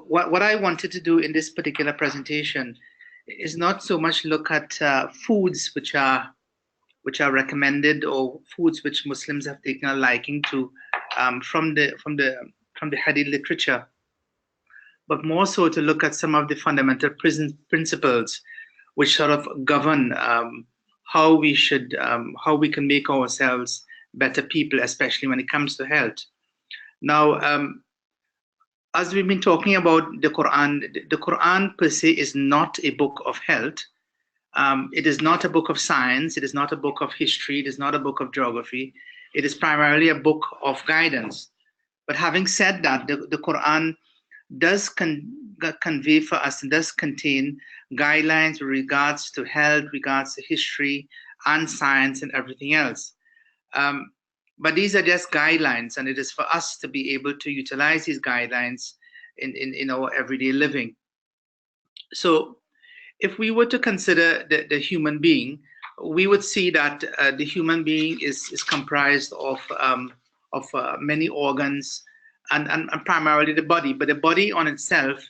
what I wanted to do in this particular presentation is not so much look at foods which are recommended, or foods which Muslims have taken a liking to from the Hadith literature, but more so to look at some of the fundamental principles which sort of govern how we can make ourselves better people, especially when it comes to health. Now, as we've been talking about the Quran per se is not a book of health. It is not a book of science. It is not a book of history. It is not a book of geography. It is primarily a book of guidance. But having said that, the Quran does convey for us, and does contain guidelines with regards to health, regards to history and science and everything else. But these are just guidelines, and it is for us to be able to utilize these guidelines in our everyday living. So if we were to consider the human being, we would see that the human being is comprised of many organs, and primarily the body. But the body on itself,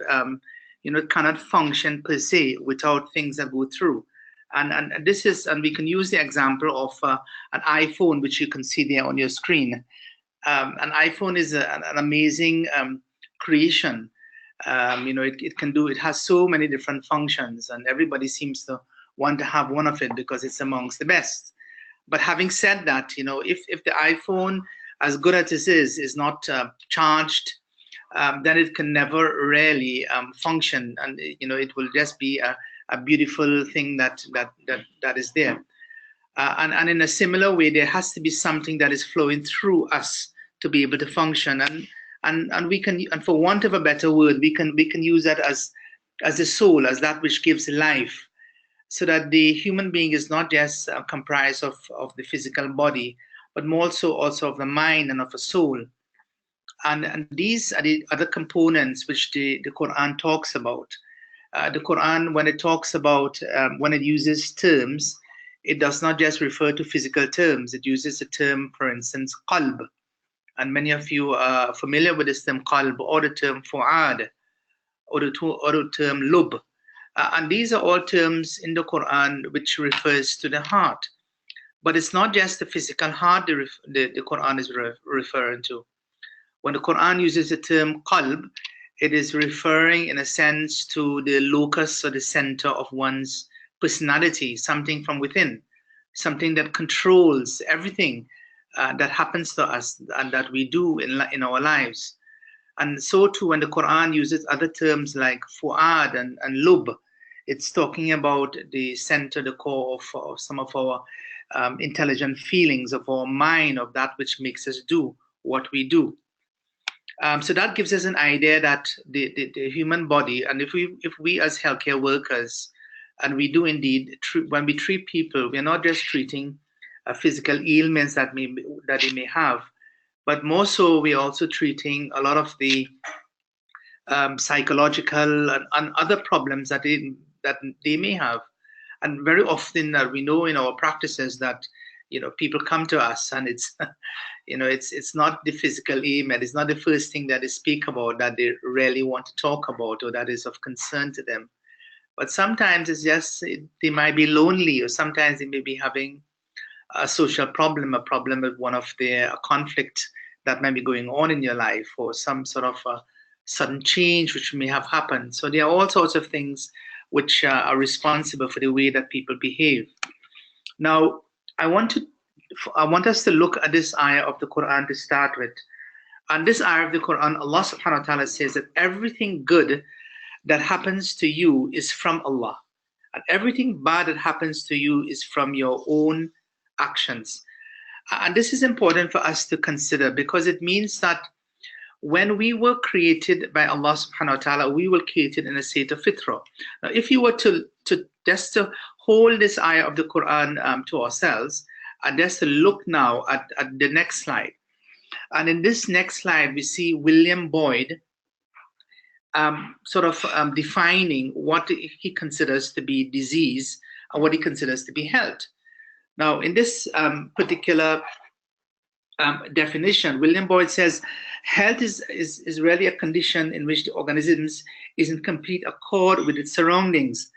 cannot function per se without things that go through. And this is, and we can use the example of an iPhone, which you can see there on your screen. An iPhone is an amazing creation. It has so many different functions, and everybody seems to want to have one of it because it's amongst the best. But having said that, if the iPhone, as good as it is not charged, then it can never really function, and it will just be a beautiful thing that is there. And in a similar way, there has to be something that is flowing through us to be able to function. And we can, and for want of a better word, we can use that as the soul, as that which gives life, so that the human being is not just comprised of the physical body, but more also of the mind and of a soul. And these are the other components which the Quran talks about. The Quran, when it talks about, when it uses terms, it does not just refer to physical terms. It uses the term, for instance, qalb. And many of you are familiar with this term qalb, or the term fu'ad, or the term lub. And these are all terms in the Quran which refers to the heart. But it's not just the physical heart the Quran is referring to. When the Quran uses the term qalb, it is referring in a sense to the locus or the center of one's personality, something from within, something that controls everything that happens to us and that we do in our lives. And so too, when the Quran uses other terms like fu'ad and lub, it's talking about the center, the core of some of our intelligent feelings, of our mind, of that which makes us do what we do. So that gives us an idea that the human body, and if we as healthcare workers, and we do indeed, when we treat people, we're not just treating physical ailments that they may have, but more so we're also treating a lot of the psychological and other problems that they may have. And very often we know in our practices that people come to us, and it's it's not the physical ailment, it's not the first thing that they speak about that they really want to talk about or that is of concern to them. But sometimes it's just they might be lonely, or sometimes they may be having a social problem, a problem with one of their conflict that might be going on in your life, or some sort of a sudden change which may have happened. So there are all sorts of things which are responsible for the way that people behave. Now, I want us to look at this ayah of the Quran to start with. And this ayah of the Quran, Allah subhanahu wa ta'ala says that everything good that happens to you is from Allah. And everything bad that happens to you is from your own actions. And this is important for us to consider, because it means that when we were created by Allah subhanahu wa ta'ala, we were created in a state of fitrah. Now, if you were to just to hold this ayah of the Quran to ourselves, and just to look now at the next slide. And in this next slide, we see William Boyd defining what he considers to be disease and what he considers to be health. Now, in this particular definition. William Boyd says, health is really a condition in which the organism is in complete accord with its surroundings.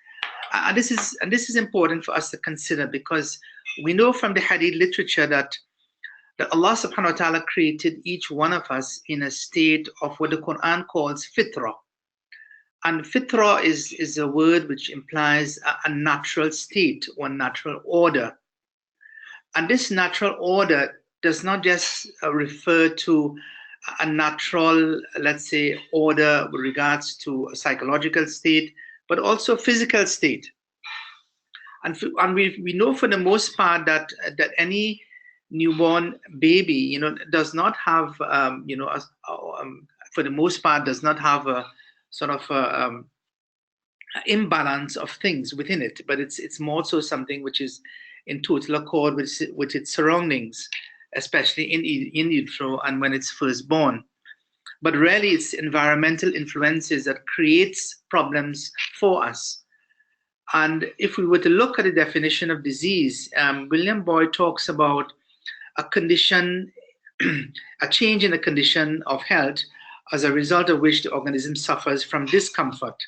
And this is important for us to consider, because we know from the Hadith literature that Allah subhanahu wa ta'ala created each one of us in a state of what the Qur'an calls fitra. And fitra is a word which implies a natural state or natural order. And this natural order does not just refer to a natural, let's say, order with regards to a psychological state, but also physical state. And we know for the most part that any newborn baby, does not have, for the most part, does not have a sort of imbalance of things within it, but it's more so something which is in total accord with its surroundings, especially in utero and when it's first born. But really, it's environmental influences that creates problems for us. And if we were to look at the definition of disease, William Boyd talks about a condition, a change in the condition of health as a result of which the organism suffers from discomfort.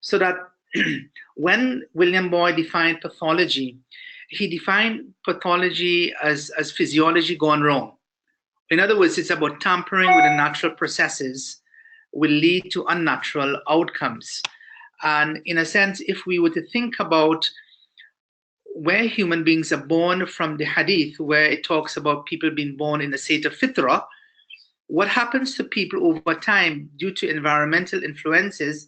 So that when William Boyd defined pathology, he defined pathology as physiology gone wrong. In other words, it's about tampering with the natural processes will lead to unnatural outcomes. And in a sense, if we were to think about where human beings are born from the hadith, where it talks about people being born in a state of fitra, what happens to people over time due to environmental influences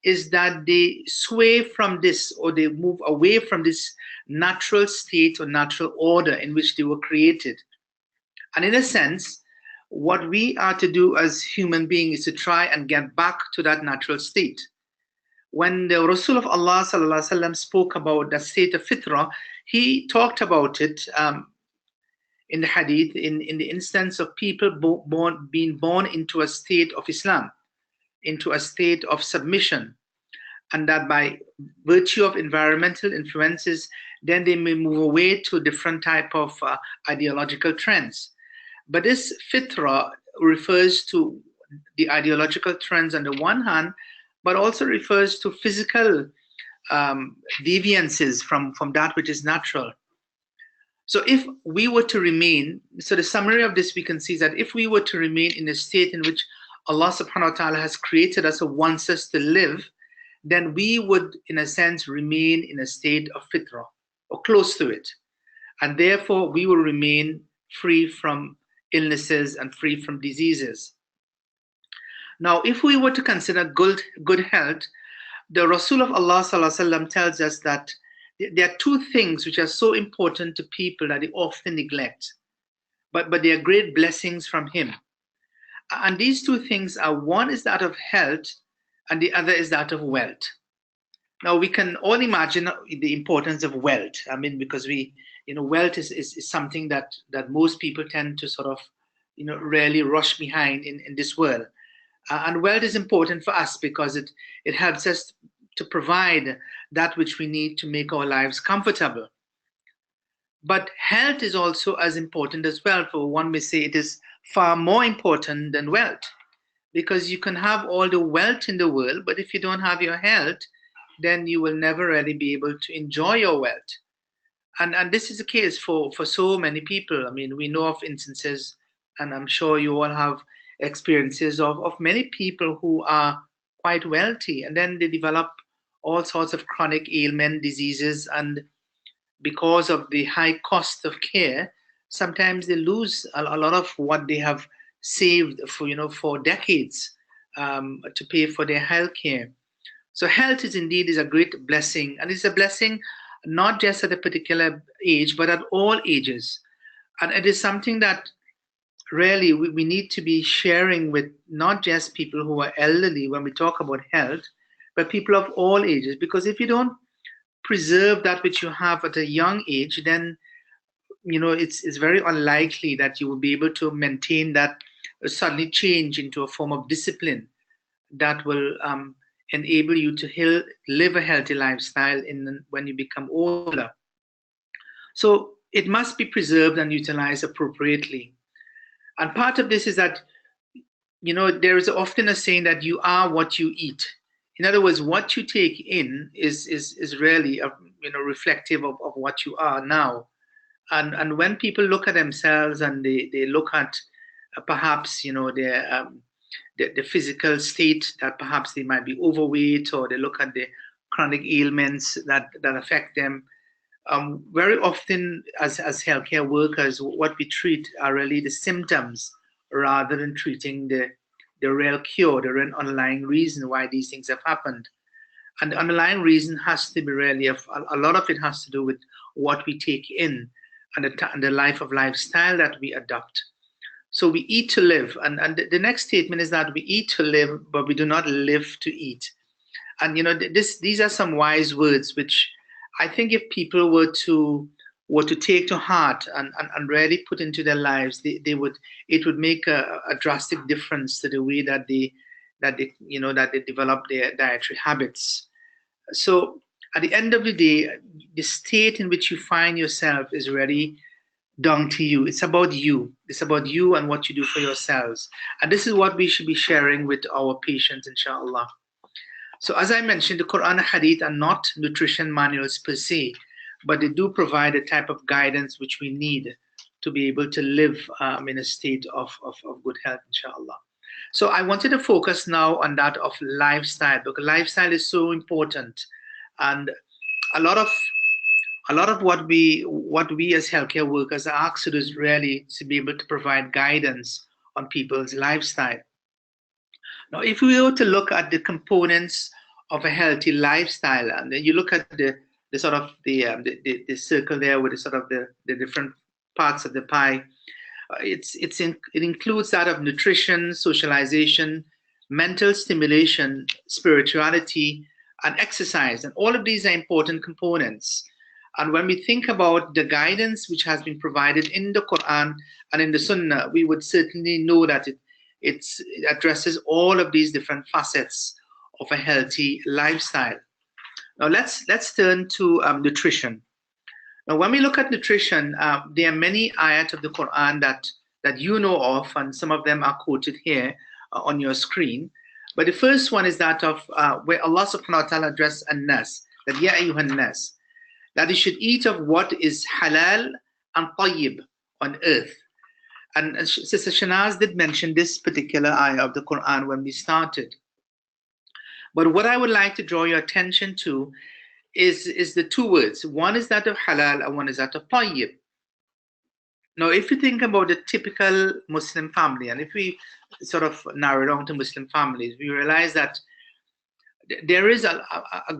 is that they sway from this, or they move away from this natural state or natural order in which they were created. And in a sense, what we are to do as human beings is to try and get back to that natural state. When the Rasul of Allah sallallahu alaihi wasallam spoke about the state of fitra, he talked about it in the hadith in the instance of people being born into a state of Islam, into a state of submission, and that by virtue of environmental influences, then they may move away to different type of ideological trends. But this fitra refers to the ideological trends on the one hand, but also refers to physical deviances from that which is natural. So if we were to remain, so the summary of this we can see is that if we were to remain in a state in which Allah subhanahu wa ta'ala has created us or wants us to live, then we would, in a sense, remain in a state of fitra, or close to it. And therefore, we will remain free from illnesses and free from diseases. Now, if we were to consider good health, the Rasul of Allah sallallahu alaihi wasallam tells us that there are two things which are so important to people that they often neglect, but they are great blessings from him. And these two things are, one is that of health, and the other is that of wealth. Now, we can all imagine the importance of wealth. I mean, because wealth is something that most people tend to sort of, really rush behind in this world. And wealth is important for us because it helps us to provide that which we need to make our lives comfortable. But health is also as important as well. For one may say it is far more important than wealth, because you can have all the wealth in the world, but if you don't have your health, then you will never really be able to enjoy your wealth. And this is the case for so many people. I mean, we know of instances, and I'm sure you all have experiences of many people who are quite wealthy, and then they develop all sorts of chronic ailment, diseases, and because of the high cost of care, sometimes they lose a lot of what they have saved for decades to pay for their health care. So health is a great blessing, and it's a blessing not just at a particular age, but at all ages. And it is something that really we need to be sharing with not just people who are elderly when we talk about health, but people of all ages. Because if you don't preserve that which you have at a young age, then it's very unlikely that you will be able to maintain that, suddenly change into a form of discipline that will enable you to live a healthy lifestyle when you become older. So it must be preserved and utilized appropriately. And part of this is that, there is often a saying that you are what you eat. In other words, what you take in is really reflective of what you are now. And when people look at themselves and they look at perhaps the physical state, that perhaps they might be overweight, or they look at the chronic ailments that affect them. Very often, as healthcare workers, what we treat are really the symptoms rather than treating the real cure, the real underlying reason why these things have happened. And the underlying reason has to be really, a lot of it has to do with what we take in and the lifestyle that we adopt. So we eat to live. And the next statement is that we eat to live, but we do not live to eat. And these are some wise words, which I think if people were to take to heart and really put into their lives, it would make a drastic difference to the way that they develop their dietary habits. So at the end of the day, the state in which you find yourself is really down to you. It's about you. It's about you and what you do for yourselves. And this is what we should be sharing with our patients, inshallah. So as I mentioned, the Quran and Hadith are not nutrition manuals per se, but they do provide a type of guidance which we need to be able to live in a state of good health, inshallah. So I wanted to focus now on that of lifestyle, because lifestyle is so important. And a lot of what we as healthcare workers are asked to do is really to be able to provide guidance on people's lifestyle. Now, if we were to look at the components of a healthy lifestyle, and then you look at the sort of the circle there with the different parts of the pie, it includes that of nutrition, socialization, mental stimulation, spirituality, and exercise. And all of these are important components. And when we think about the guidance which has been provided in the Quran and in the Sunnah, we would certainly know that it addresses all of these different facets of a healthy lifestyle. Now let's turn to nutrition. Now, when we look at nutrition, there are many ayat of the Quran that you know of, and some of them are quoted here on your screen. But the first one is that of where Allah subhanahu wa ta'ala addressed an-nas, that ya ayyuhan nas, that you should eat of what is halal and tayyib on earth. And Sister Shanaz did mention this particular ayah of the Quran when we started. But what I would like to draw your attention to is the two words. One is that of halal and one is that of tayyib. Now, if you think about the typical Muslim family, and if we sort of narrow down to Muslim families, we realize that there is a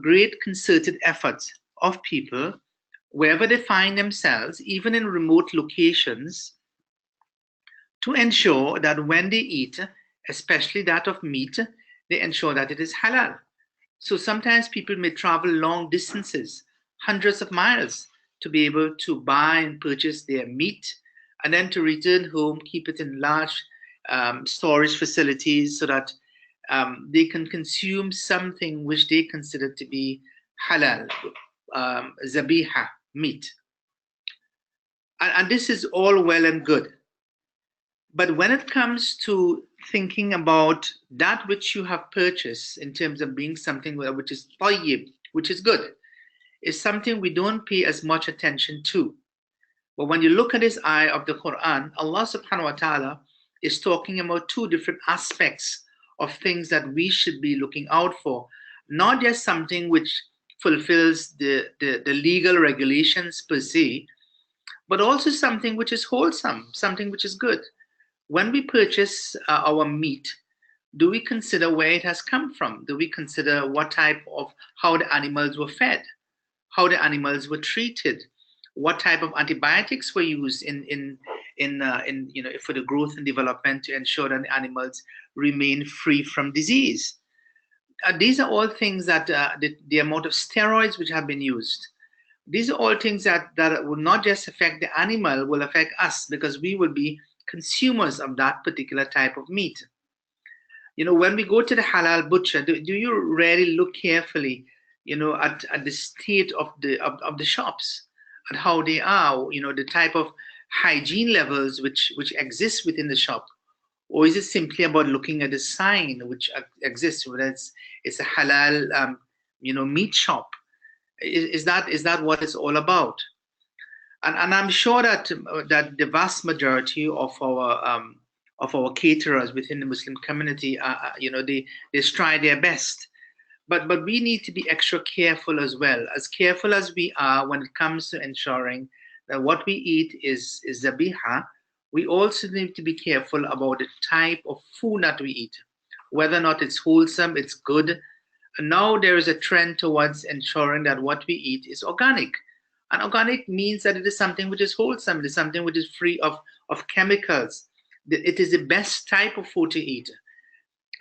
great concerted effort of people, wherever they find themselves, even in remote locations, to ensure that when they eat, especially that of meat, they ensure that it is halal. So sometimes people may travel long distances, hundreds of miles, to be able to buy and purchase their meat, and then to return home, keep it in large storage facilities so that they can consume something which they consider to be halal, zabiha, meat. And this is all well and good. But when it comes to thinking about that which you have purchased in terms of being something which is tayyib, which is good, is something we don't pay as much attention to. But when you look at this ayah of the Quran, Allah subhanahu wa ta'ala is talking about two different aspects of things that we should be looking out for. Not just something which fulfills the legal regulations per se, but also something which is wholesome, something which is good. When we purchase our meat, do we consider where it has come from? Do we consider what type of, how the animals were fed, how the animals were treated, what type of antibiotics were used in for the growth and development to ensure that the animals remain free from disease? These are all things that the amount of steroids which have been used. These are all things that will not just affect the animal, will affect us, because we will be consumers of that particular type of meat. When we go to the halal butcher, do you really look carefully, at the state of the shops, and how they are, the type of hygiene levels which exist within the shop, or is it simply about looking at the sign which exists, whether it's a halal meat shop? Is that what it's all about? And I'm sure that the vast majority of our caterers within the Muslim community, they strive their best. But we need to be extra careful as careful as we are when it comes to ensuring that what we eat is zabiha. We also need to be careful about the type of food that we eat, whether or not it's wholesome, it's good. And now there is a trend towards ensuring that what we eat is organic. And organic means that it is something which is wholesome, it is something which is free of chemicals. It is the best type of food to eat.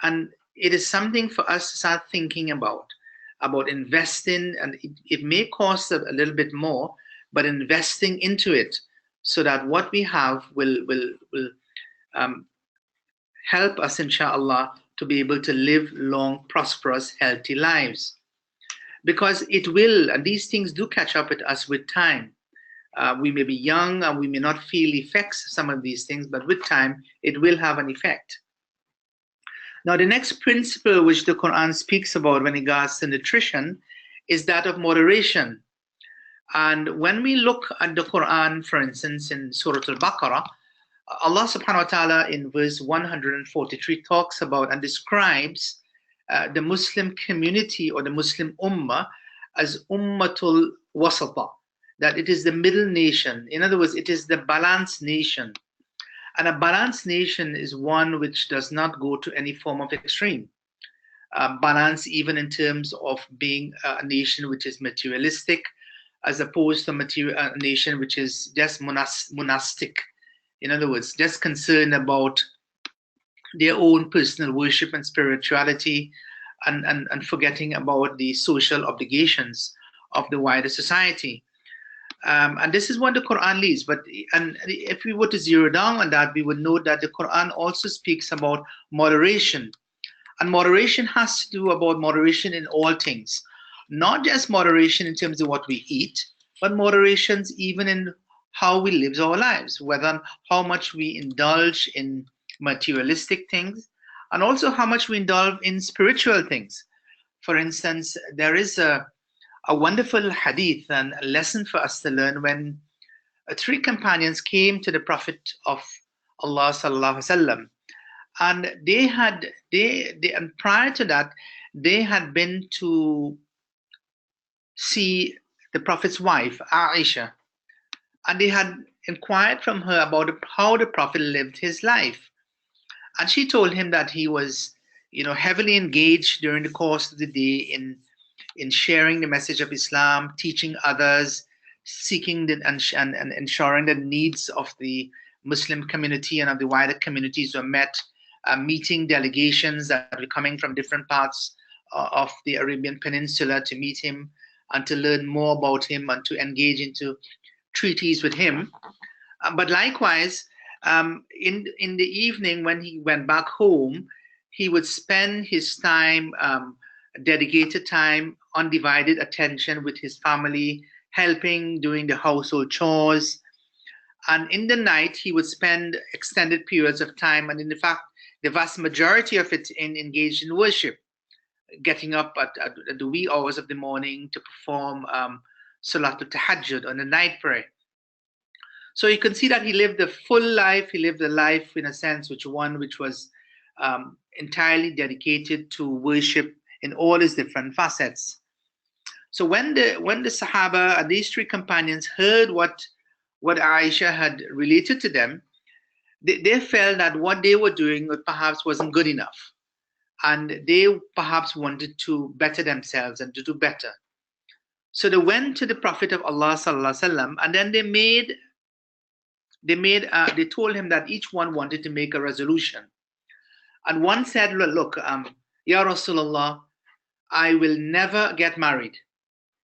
And it is something for us to start thinking about investing, and it may cost a little bit more, but investing into it so that what we have will help us, inshallah, to be able to live long, prosperous, healthy lives. Because it will, and these things do catch up with us with time. We may be young and we may not feel effects of some of these things, but with time, it will have an effect. Now, the next principle which the Quran speaks about when it regards to nutrition is that of moderation. And when we look at the Quran, for instance, in Surah Al-Baqarah, Allah subhanahu wa ta'ala in verse 143 talks about and describes the Muslim community or the Muslim ummah as ummatul wasata, that it is the middle nation. In other words, it is the balanced nation. And a balanced nation is one which does not go to any form of extreme. Balance even in terms of being a nation which is materialistic, as opposed to a nation which is just monastic. In other words, just concerned about their own personal worship and spirituality, and forgetting about the social obligations of the wider society. And this is what the Quran leads. And if we were to zero down on that, we would note that the Quran also speaks about moderation. And moderation has to do about moderation in all things. Not just moderation in terms of what we eat, but moderations even in how we live our lives, whether how much we indulge in materialistic things, and also how much we indulge in spiritual things. For instance, there is a wonderful hadith and a lesson for us to learn when three companions came to the Prophet of Allah sallallahu alaihi wasallam, and and prior to that they had been to see the Prophet's wife Aisha, and they had inquired from her about how the Prophet lived his life. And she told him that he was, heavily engaged during the course of the day in sharing the message of Islam, teaching others, seeking and ensuring the needs of the Muslim community and of the wider communities were met, meeting delegations that were coming from different parts of the Arabian Peninsula to meet him and to learn more about him and to engage into treaties with him. But likewise, in the evening when he went back home, he would spend his time, dedicated time, undivided attention with his family, helping, doing the household chores. And in the night, he would spend extended periods of time, and in fact, the vast majority of it engaged in worship, getting up at the wee hours of the morning to perform Salatul Tahajjud on the night prayer. So you can see that he lived a full life. He lived a life, in a sense, which was entirely dedicated to worship in all its different facets. So when the Sahaba and these three companions heard what Aisha had related to them, they felt that what they were doing perhaps wasn't good enough, and they perhaps wanted to better themselves and to do better. So they went to the Prophet of Allah sallallahu alaihi wasallam, and then they told him that each one wanted to make a resolution. And one said, look, Ya Rasulullah, I will never get married.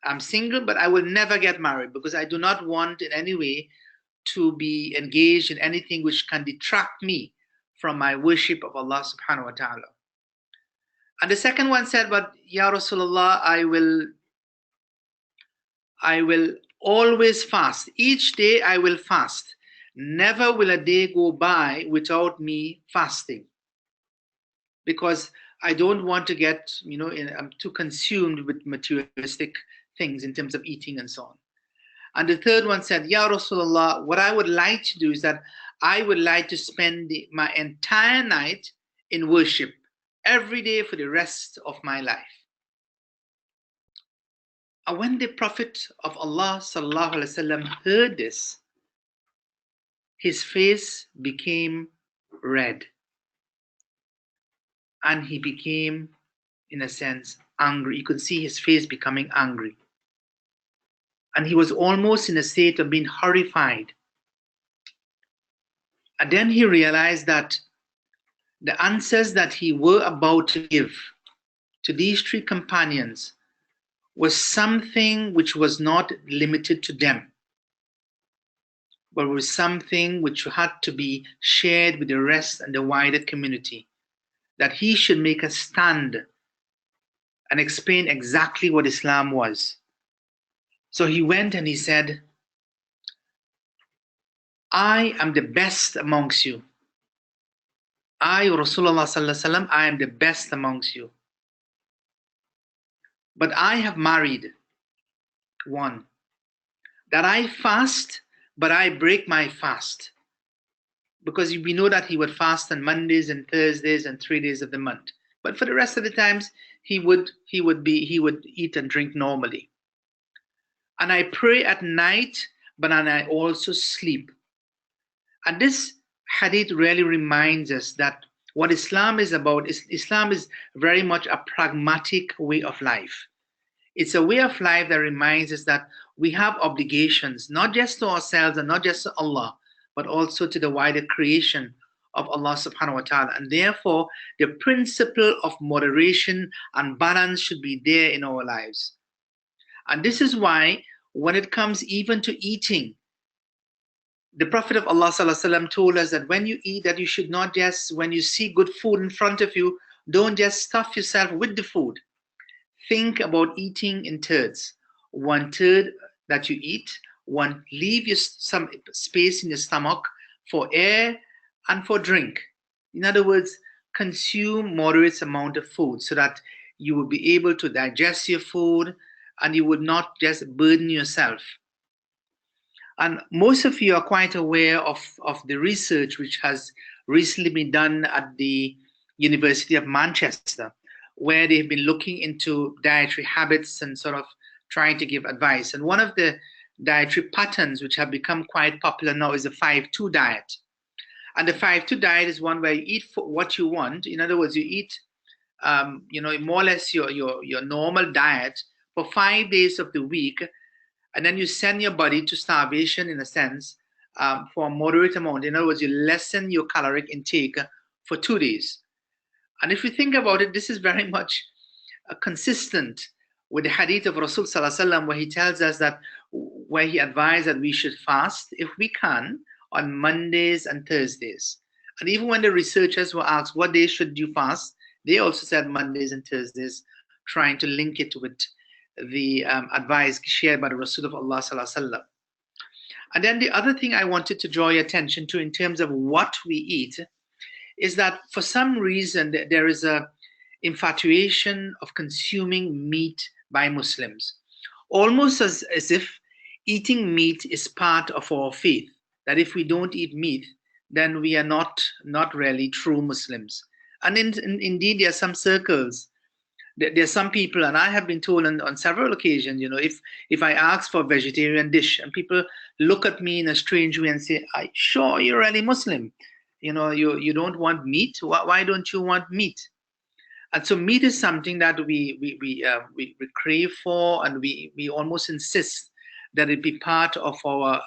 I'm single, but I will never get married because I do not want in any way to be engaged in anything which can detract me from my worship of Allah subhanahu wa ta'ala. And the second one said, but Ya Rasulullah, I will always fast. Each day I will fast. never will a day go by without me fasting, because I don't want to get, I'm too consumed with materialistic things in terms of eating and so on. And the third one said, Ya Rasulullah, what I would like to do is that I would like to spend my entire night in worship every day for the rest of my life. And when the Prophet of Allah sallallahu alaihi wasallam heard this, his face became red, and he became, in a sense, angry. You could see his face becoming angry. And he was almost in a state of being horrified. And then he realized that the answers that he were about to give to these three companions was something which was not limited to them, but was something which had to be shared with the rest and the wider community, that he should make a stand and explain exactly what Islam was. So he went and he said, I am the best amongst you. I, Rasulullah sallallahu alaihi wasallam, I am the best amongst you. But I have married one, that I fast, but I break my fast. Because we know that he would fast on Mondays and Thursdays and 3 days of the month. But for the rest of the times, he would eat and drink normally. And I pray at night, but and I also sleep. And this hadith really reminds us that what Islam is about is Islam is very much a pragmatic way of life. It's a way of life that reminds us that we have obligations, not just to ourselves and not just to Allah, but also to the wider creation of Allah subhanahu wa ta'ala. And therefore, the principle of moderation and balance should be there in our lives. And this is why when it comes even to eating, the Prophet of Allah sallallahu alaihi wasallam told us that when you eat, that you should not just, when you see good food in front of you, don't just stuff yourself with the food. Think about eating in thirds. 1/3 that you eat, leave some space in your stomach for air and for drink. In other words, consume moderate amount of food so that you will be able to digest your food and you would not just burden yourself. And most of you are quite aware of the research which has recently been done at the University of Manchester, where they've been looking into dietary habits and sort of trying to give advice. And one of the dietary patterns which have become quite popular now is the 5-2 diet. And the 5-2 diet is one where you eat for what you want. In other words, you eat, more or less your normal diet for 5 days of the week, and then you send your body to starvation in a sense for a moderate amount. In other words, you lessen your caloric intake for 2 days. And if you think about it, this is very much consistent with the hadith of Rasul sallallahu alaihi wasallam, where he tells us that, where he advised that we should fast if we can on Mondays and Thursdays. And even when the researchers were asked what days should you fast, they also said Mondays and Thursdays, trying to link it with the advice shared by the Rasul of Allah sallallahu alaihi wasallam. And then the other thing I wanted to draw your attention to in terms of what we eat is that for some reason there is a infatuation of consuming meat by Muslims, almost as if eating meat is part of our faith, that if we don't eat meat, then we are not really true Muslims. And indeed, there are some circles, there are some people, and I have been told on several occasions, if I ask for a vegetarian dish and people look at me in a strange way and say, sure, you're really Muslim, you don't want meat, why don't you want meat? And so meat is something that we crave for, and we almost insist that it be part of our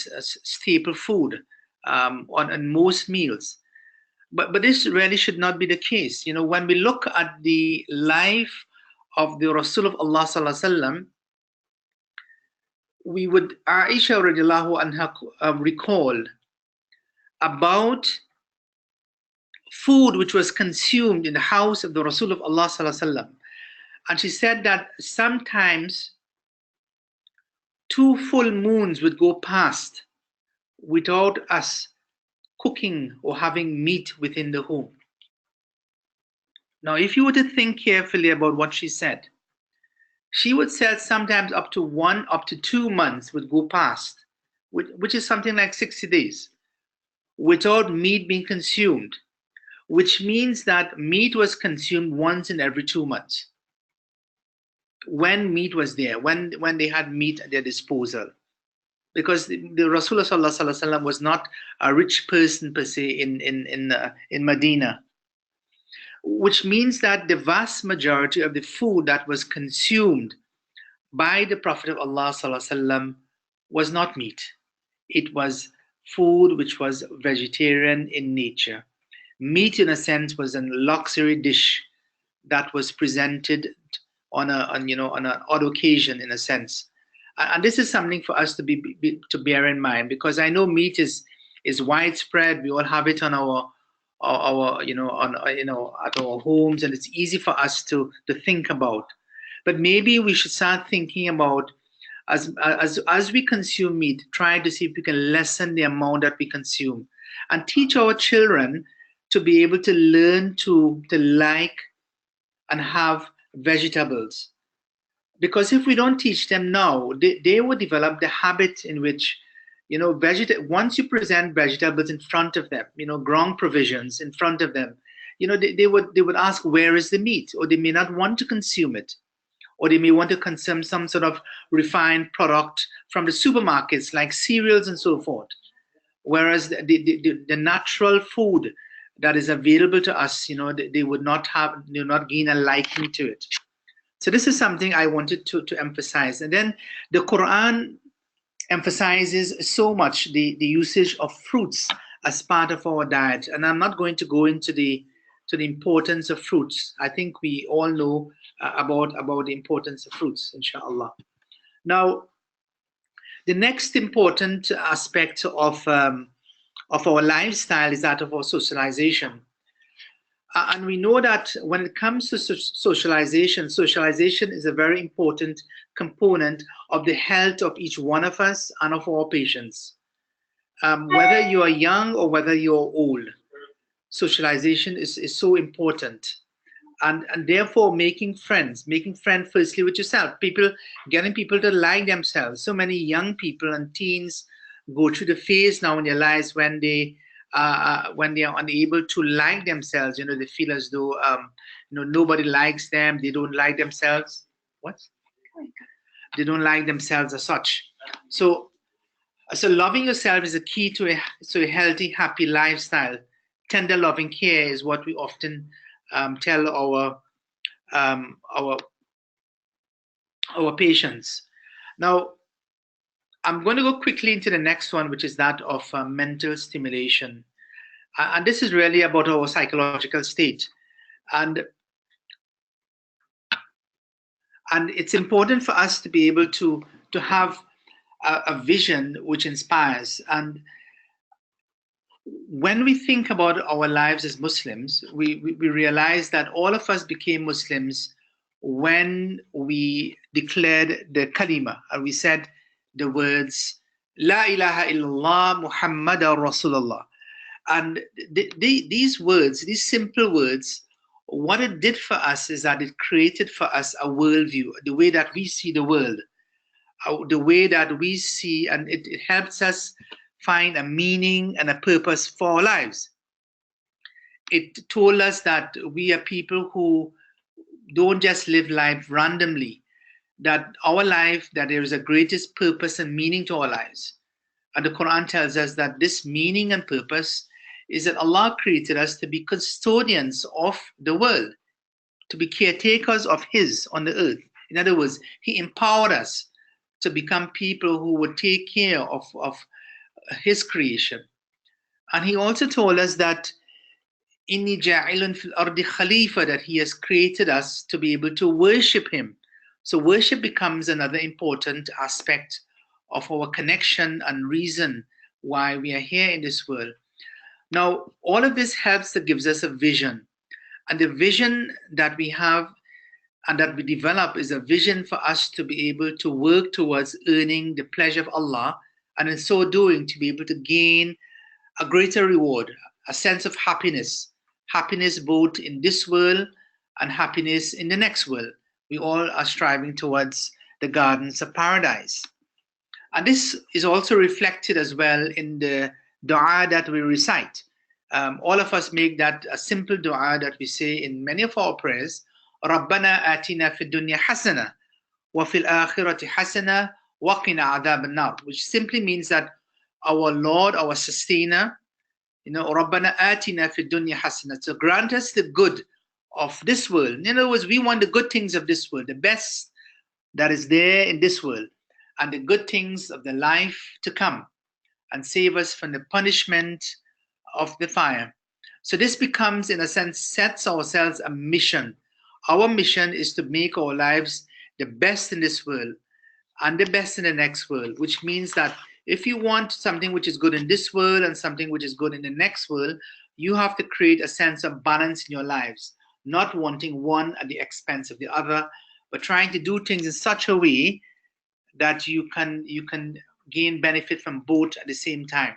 staple food on most meals. But this really should not be the case. When we look at the life of the Rasul of Allah sallallahu alaihi wasallam, we would, Aisha radiallahu anha recalled about food which was consumed in the house of the Rasul of Allah sallallahu alaihi wasallam, and she said that sometimes 2 full moons would go past without us cooking or having meat within the home. Now, if you were to think carefully about what she said, she would say sometimes up to 2 months would go past, which is something like 60 days, without meat being consumed, which means that meat was consumed once in every 2 months. When meat was there, when they had meat at their disposal. Because the Rasulullah Sallallahu Alaihi Wasallam was not a rich person per se in Medina, which means that the vast majority of the food that was consumed by the Prophet of Allah Sallallahu Alaihi Wasallam was not meat. It was food which was vegetarian in nature. Meat, in a sense, was a luxury dish that was presented on an odd occasion, in a sense. And this is something for us to bear in mind, because I know meat is widespread. We all have it on our at our homes, and it's easy for us to think about. But maybe we should start thinking about, as we consume meat, try to see if we can lessen the amount that we consume, and teach our children to be able to learn to like and have vegetables. Because if we don't teach them now, they will develop the habit in which, once you present vegetables in front of them, ground provisions in front of them, they would ask, where is the meat? Or they may not want to consume it. Or they may want to consume some sort of refined product from the supermarkets, like cereals and so forth. Whereas the natural food that is available to us, they would not gain a liking to it. So this is something I wanted to emphasize. And then the Quran emphasizes so much the usage of fruits as part of our diet. And I'm not going to go into the importance of fruits. I think we all know about the importance of fruits, inshallah. Now, the next important aspect of our lifestyle is that of our socialization. And we know that when it comes to socialization is a very important component of the health of each one of us and of our patients. Whether you are young or whether you're old, socialization is so important. And therefore making friends firstly with yourself, getting people to like themselves. So many young people and teens go through the phase now in their lives when they are unable to like themselves. They feel as though nobody likes them. They don't like themselves. They don't like themselves as such. So loving yourself is a key to a healthy, happy lifestyle. Tender loving care is what we often tell our patients. Now, I'm going to go quickly into the next one, which is that of mental stimulation. And this is really about our psychological state. And it's important for us to be able to have a vision which inspires. And when we think about our lives as Muslims, we realize that all of us became Muslims when we declared the kalima, and we said the words, La ilaha illallah Muhammadan Rasulullah. And these words, these simple words, what it did for us is that it created for us a worldview, the way that we see the world, the way that we see, and it helps us find a meaning and a purpose for our lives. It told us that we are people who don't just live life randomly, that our life, that there is a greatest purpose and meaning to our lives. And the Quran tells us that this meaning and purpose is that Allah created us to be custodians of the world, to be caretakers of His on the earth. In other words, He empowered us to become people who would take care of His creation. And He also told us that Inni ja'ilun fil ardi khalifa, that He has created us to be able to worship Him. So worship becomes another important aspect of our connection and reason why we are here in this world. Now, all of this helps that gives us a vision. And the vision that we have and that we develop is a vision for us to be able to work towards earning the pleasure of Allah and in so doing to be able to gain a greater reward, a sense of happiness, happiness both in this world and happiness in the next world. We all are striving towards the gardens of paradise. And this is also reflected as well in the dua that we recite. All of us make that a simple dua that we say in many of our prayers. رَبَّنَا آتِنَا فِي الدُّنْيَا حَسَنَةً وَفِي الْآخِرَةِ حَسَنَةً وَقِنَا عَذَابَ النَّارِ, which simply means that our Lord, our sustainer, رَبَّنَا آتِنَا فِي الدُّنْيا حَسَنَةً, so grant us the good of this world. In other words, we want the good things of this world, the best that is there in this world, and the good things of the life to come, and save us from the punishment of the fire. So this becomes, in a sense, sets ourselves a mission. Our mission is to make our lives the best in this world and the best in the next world, which means that if you want something which is good in this world and something which is good in the next world, you have to create a sense of balance in your lives, not wanting one at the expense of the other, but trying to do things in such a way that you can gain benefit from both at the same time.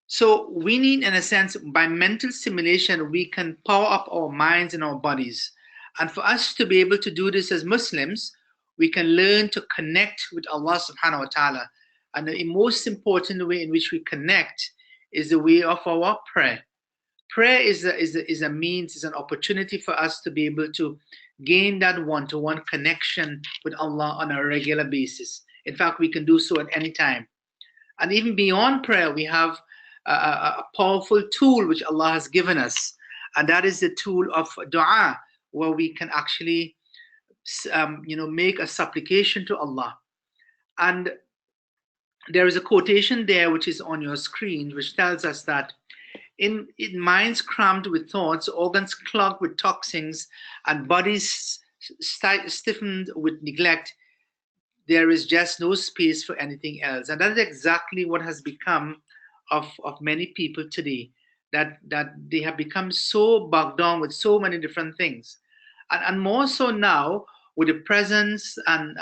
So we need, in a sense, by mental stimulation, we can power up our minds and our bodies. And for us to be able to do this as Muslims, we can learn to connect with Allah subhanahu wa ta'ala. And the most important way in which we connect is the way of our prayer. Prayer is a means, is an opportunity for us to be able to gain that one-to-one connection with Allah on a regular basis. In fact, we can do so at any time. And even beyond prayer, we have a powerful tool which Allah has given us, and that is the tool of dua, where we can actually make a supplication to Allah. And there is a quotation there which is on your screen, which tells us that in minds crammed with thoughts, organs clogged with toxins, and bodies stiffened with neglect, there is just no space for anything else. And that is exactly what has become of many people today, that they have become so bogged down with so many different things. And more so now with the presence and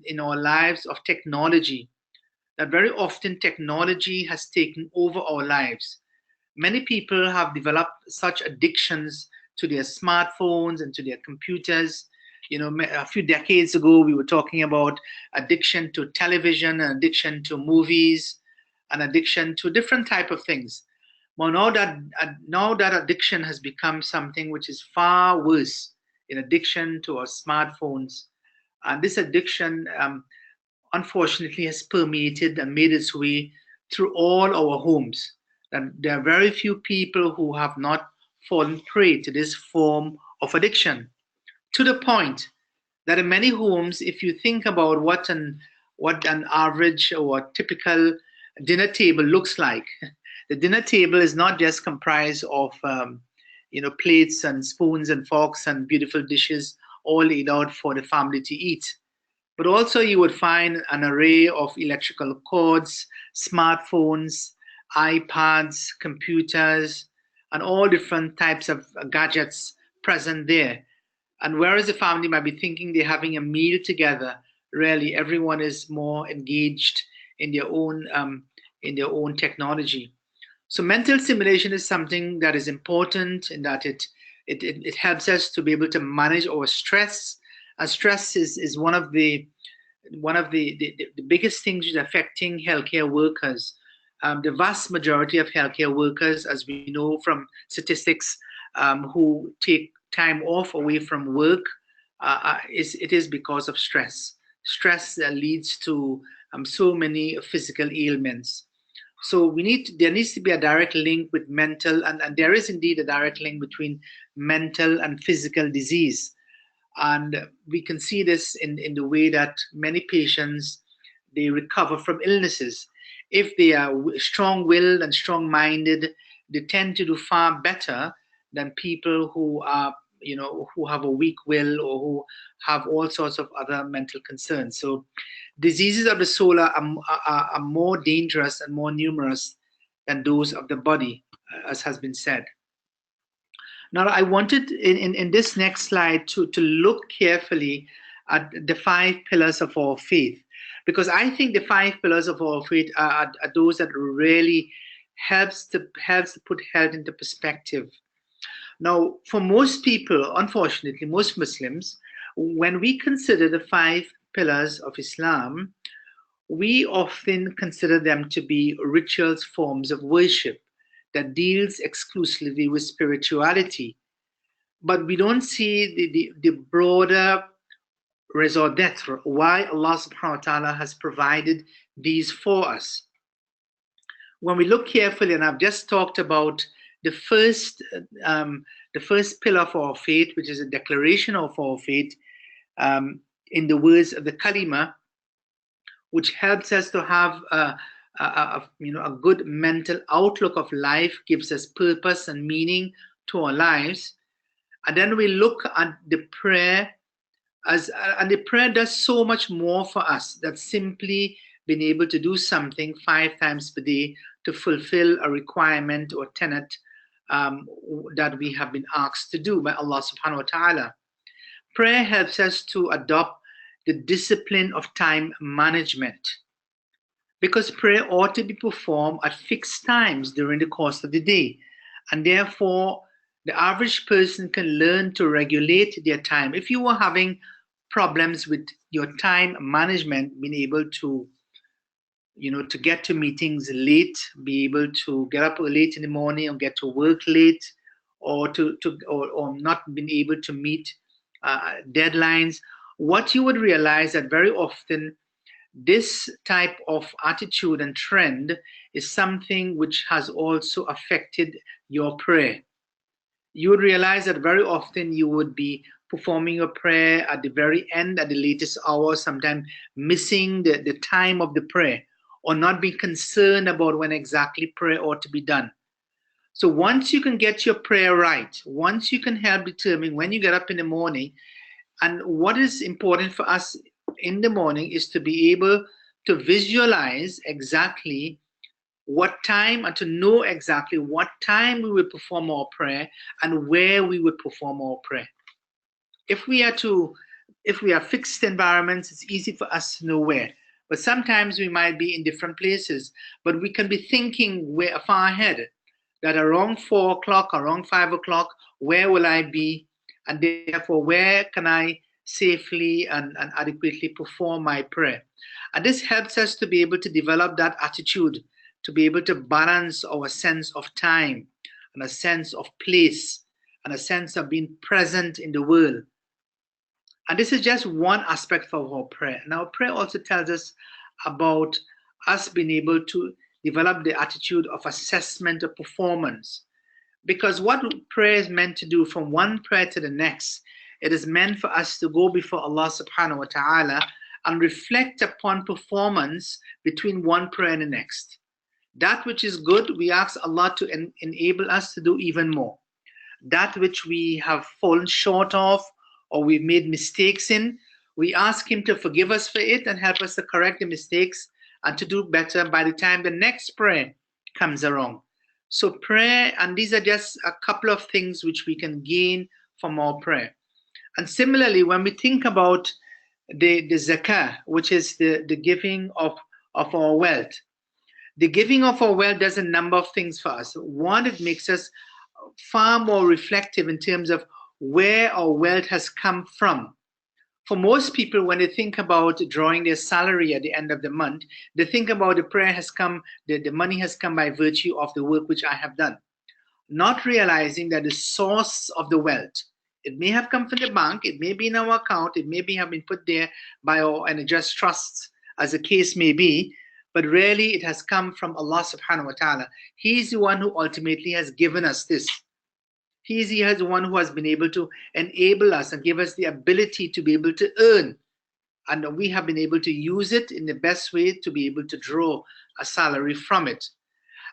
in our lives of technology, that very often technology has taken over our lives. Many people have developed such addictions to their smartphones and to their computers. A few decades ago, we were talking about addiction to television, and addiction to movies, and addiction to different type of things. Well, now that addiction has become something which is far worse, in addiction to our smartphones. And this addiction, unfortunately, has permeated and made its way through all our homes. And there are very few people who have not fallen prey to this form of addiction, to the point that in many homes, if you think about what an average or typical dinner table looks like, the dinner table is not just comprised of plates and spoons and forks and beautiful dishes all laid out for the family to eat. But also you would find an array of electrical cords, smartphones, iPads, computers, and all different types of gadgets present there. And whereas the family might be thinking they're having a meal together, really everyone is more engaged in their own technology. So mental stimulation is something that is important in that it helps us to be able to manage our stress. And stress is one of the biggest things which is affecting healthcare workers. The vast majority of healthcare workers, as we know from statistics, who take time off away from work, it is because of stress. Stress leads to so many physical ailments. So there needs to be a direct link with mental, and there is indeed a direct link between mental and physical disease. And we can see this in the way that many patients, they recover from illnesses. If they are strong-willed and strong-minded, they tend to do far better than people who are, who have a weak will or who have all sorts of other mental concerns. So diseases of the soul are more dangerous and more numerous than those of the body, as has been said. Now, I wanted in this next slide to look carefully at the 5 pillars of our faith, Because I think the 5 pillars of our faith are those that really helps to put health into perspective. Now, for most people, unfortunately, most Muslims, when we consider the 5 pillars of Islam, we often consider them to be rituals, forms of worship that deals exclusively with spirituality. But we don't see the broader raison d'etre, why Allah subhanahu wa ta'ala has provided these for us. When we look carefully, and I've just talked about the first pillar of our faith, which is a declaration of our faith, in the words of the kalima, which helps us to have a good mental outlook of life, gives us purpose and meaning to our lives. And then we look at the prayer, and the prayer does so much more for us than simply being able to do something 5 times per day to fulfill a requirement or tenet that we have been asked to do by Allah subhanahu wa ta'ala. Prayer helps us to adopt the discipline of time management, because prayer ought to be performed at fixed times during the course of the day, and therefore the average person can learn to regulate their time. If you are having problems with your time management, being able to to get to meetings late, be able to get up late in the morning or get to work late, or not being able to meet deadlines, what you would realize that very often this type of attitude and trend is something which has also affected your prayer. You would realize that very often you would be performing your prayer at the very end, at the latest hour, sometimes missing the time of the prayer, or not being concerned about when exactly prayer ought to be done. So once you can get your prayer right, once you can help determine when you get up in the morning, and what is important for us in the morning is to be able to visualize exactly what time, and to know exactly what time we will perform our prayer and where we will perform our prayer. If we are fixed environments, it's easy for us to know where. But sometimes we might be in different places, but we can be thinking far ahead, that around 4 o'clock, around 5 o'clock, where will I be? And therefore, where can I safely and adequately perform my prayer? And this helps us to be able to develop that attitude, to be able to balance our sense of time and a sense of place and a sense of being present in the world. And this is just one aspect of our prayer. Now, prayer also tells us about us being able to develop the attitude of assessment of performance. Because what prayer is meant to do, from one prayer to the next, it is meant for us to go before Allah subhanahu wa ta'ala and reflect upon performance between one prayer and the next. That which is good, we ask Allah to enable us to do even more. That which we have fallen short of, or we've made mistakes in, we ask Him to forgive us for it and help us to correct the mistakes and to do better by the time the next prayer comes around. So prayer, and these are just a couple of things which we can gain from our prayer. And similarly, when we think about the zakah, which is the giving of our wealth, the giving of our wealth does a number of things for us. One, it makes us far more reflective in terms of where our wealth has come from. For most people, when they think about drawing their salary at the end of the month, they think about the prayer has come, the money has come by virtue of the work which I have done, not realizing that the source of the wealth, it may have come from the bank, it may be in our account, it may have been put there by our just trusts, as the case may be, but really it has come from Allah subhanahu wa ta'ala. He's the one who ultimately has given us this. He is the one who has been able to enable us and give us the ability to be able to earn. And we have been able to use it in the best way to be able to draw a salary from it.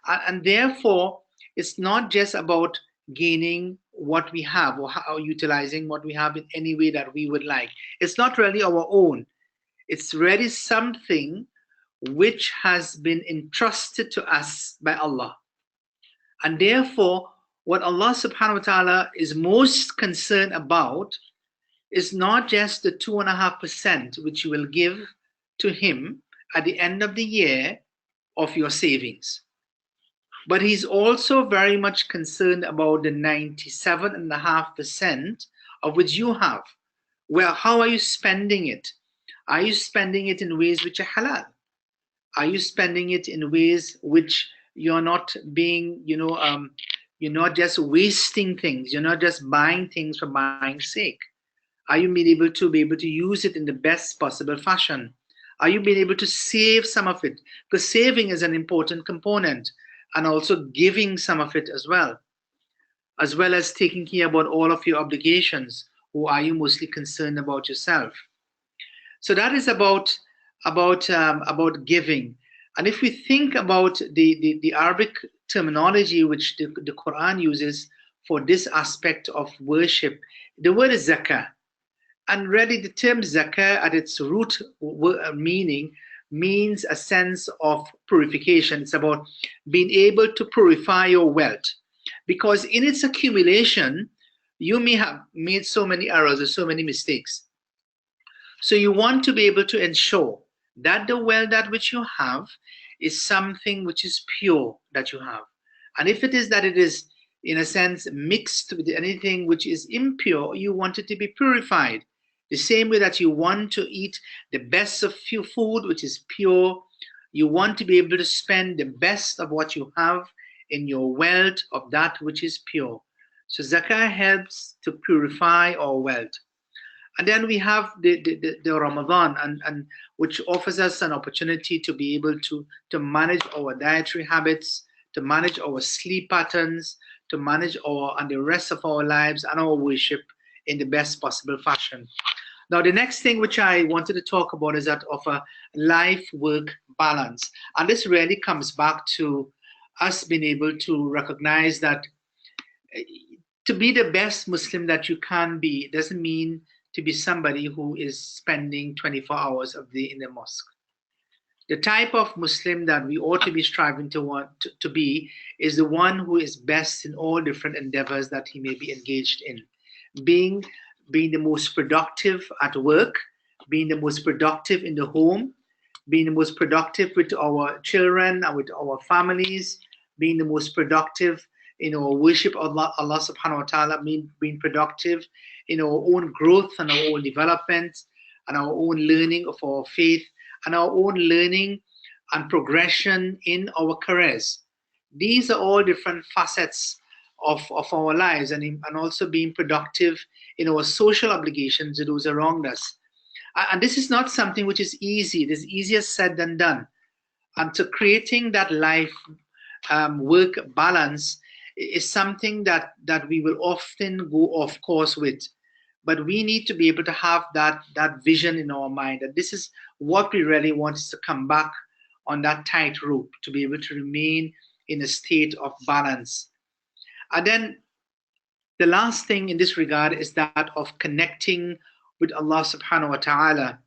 And therefore, it's not just about gaining what we have or utilizing what we have in any way that we would like. It's not really our own. It's really something which has been entrusted to us by Allah. And therefore, what Allah subhanahu wa ta'ala is most concerned about is not just the 2.5% which you will give to Him, at the end of the year of your savings. But he's also very much concerned about the 97.5% of which you have. Well, how are you spending it? Are you spending it in ways which are halal? Are you spending it in ways which you're not being, you're not just wasting things. You're not just buying things for buying sake. Are you being able to use it in the best possible fashion? Are you being able to save some of it? Because saving is an important component, and also giving some of it as well as taking care about all of your obligations. Or are you mostly concerned about yourself? So that is about giving. And if we think about the Arabic terminology which the Quran uses for this aspect of worship, the word is zakah. And really the term zakah at its root meaning means a sense of purification. It's about being able to purify your wealth. Because in its accumulation, you may have made so many errors or so many mistakes. So you want to be able to ensure that the wealth that which you have is something which is pure that you have. And if it is that it is, in a sense, mixed with anything which is impure, you want it to be purified. The same way that you want to eat the best of your food, which is pure, you want to be able to spend the best of what you have in your wealth of that which is pure. So zakah helps to purify our wealth. And then we have the Ramadan, and which offers us an opportunity to be able to manage our dietary habits, to manage our sleep patterns, to manage and the rest of our lives and our worship in the best possible fashion. Now, the next thing which I wanted to talk about is that of a life-work balance. And this really comes back to us being able to recognize that to be the best Muslim that you can be doesn't mean to be somebody who is spending 24 hours of the day in the mosque. The type of Muslim that we ought to be striving to be is the one who is best in all different endeavors that he may be engaged in. Being the most productive at work, being the most productive in the home, being the most productive with our children and with our families, being the most productive in our worship of Allah subhanahu wa ta'ala, being productive in our own growth and our own development and our own learning of our faith and our own learning and progression in our careers. These are all different facets of our lives, and also being productive in our social obligations to those around us. And this is not something which is easy. It is easier said than done. And so creating that life work balance is something that we will often go off course with. But we need to be able to have that vision in our mind, that this is what we really want, is to come back on that tightrope, to be able to remain in a state of balance. And then the last thing in this regard is that of connecting with Allah subhanahu wa ta'ala,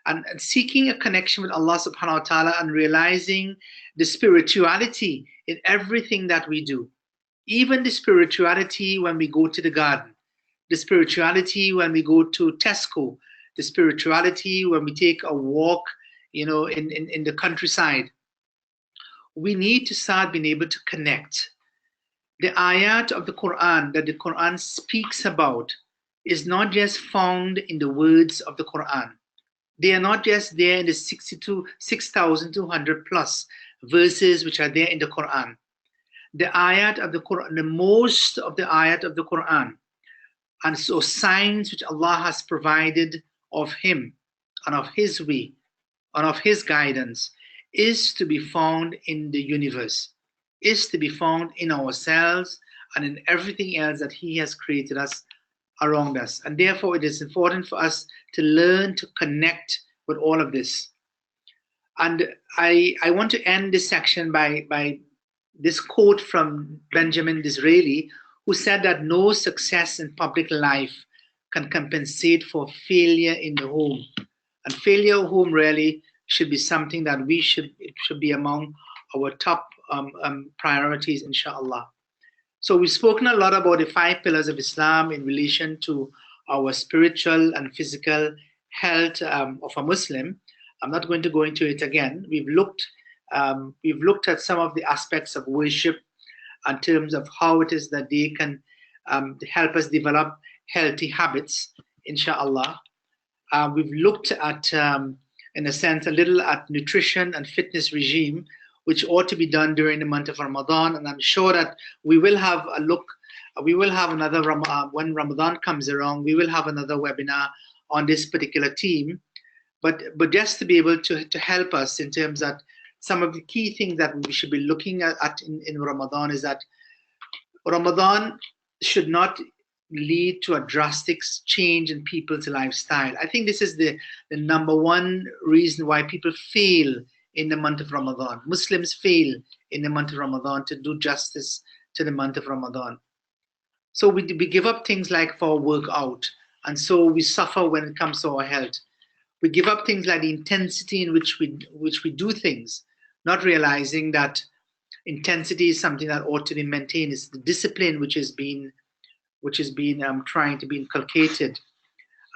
and seeking a connection with Allah subhanahu wa ta'ala, and realizing the spirituality in everything that we do. Even the spirituality when we go to the garden, the spirituality when we go to Tesco, the spirituality when we take a walk, in the countryside. We need to start being able to connect. The ayat of the Qur'an that the Qur'an speaks about is not just found in the words of the Qur'an. They are not just there in the 6,200 plus verses which are there in the Qur'an. The ayat of the Qur'an, the most of the ayat of the Qur'an, and so signs which Allah has provided of Him and of His way and of His guidance, is to be found in the universe, is to be found in ourselves and in everything else that He has created us around us. And therefore it is important for us to learn to connect with all of this. And I want to end this section by this quote from Benjamin Disraeli, who said that no success in public life can compensate for failure in the home. And failure at home really should be something that it should be among our top priorities, inshallah. So we've spoken a lot about the 5 pillars of Islam in relation to our spiritual and physical health of a Muslim. I'm not going to go into it again. We've looked at some of the aspects of worship in terms of how it is that they can help us develop healthy habits, inshallah. We've looked at, in a sense, a little at nutrition and fitness regime, which ought to be done during the month of Ramadan. And I'm sure that we will have a look, we will have another, when Ramadan comes around, we will have another webinar on this particular theme. But just to be able to help us in terms that some of the key things that we should be looking at in Ramadan is that Ramadan should not lead to a drastic change in people's lifestyle. I think this is the number one reason why people fail in the month of Ramadan. Muslims fail in the month of Ramadan to do justice to the month of Ramadan. So we give up things like for workout, and so we suffer when it comes to our health. We give up things like the intensity in which we do things, not realizing that intensity is something that ought to be maintained. It's the discipline which is being trying to be inculcated.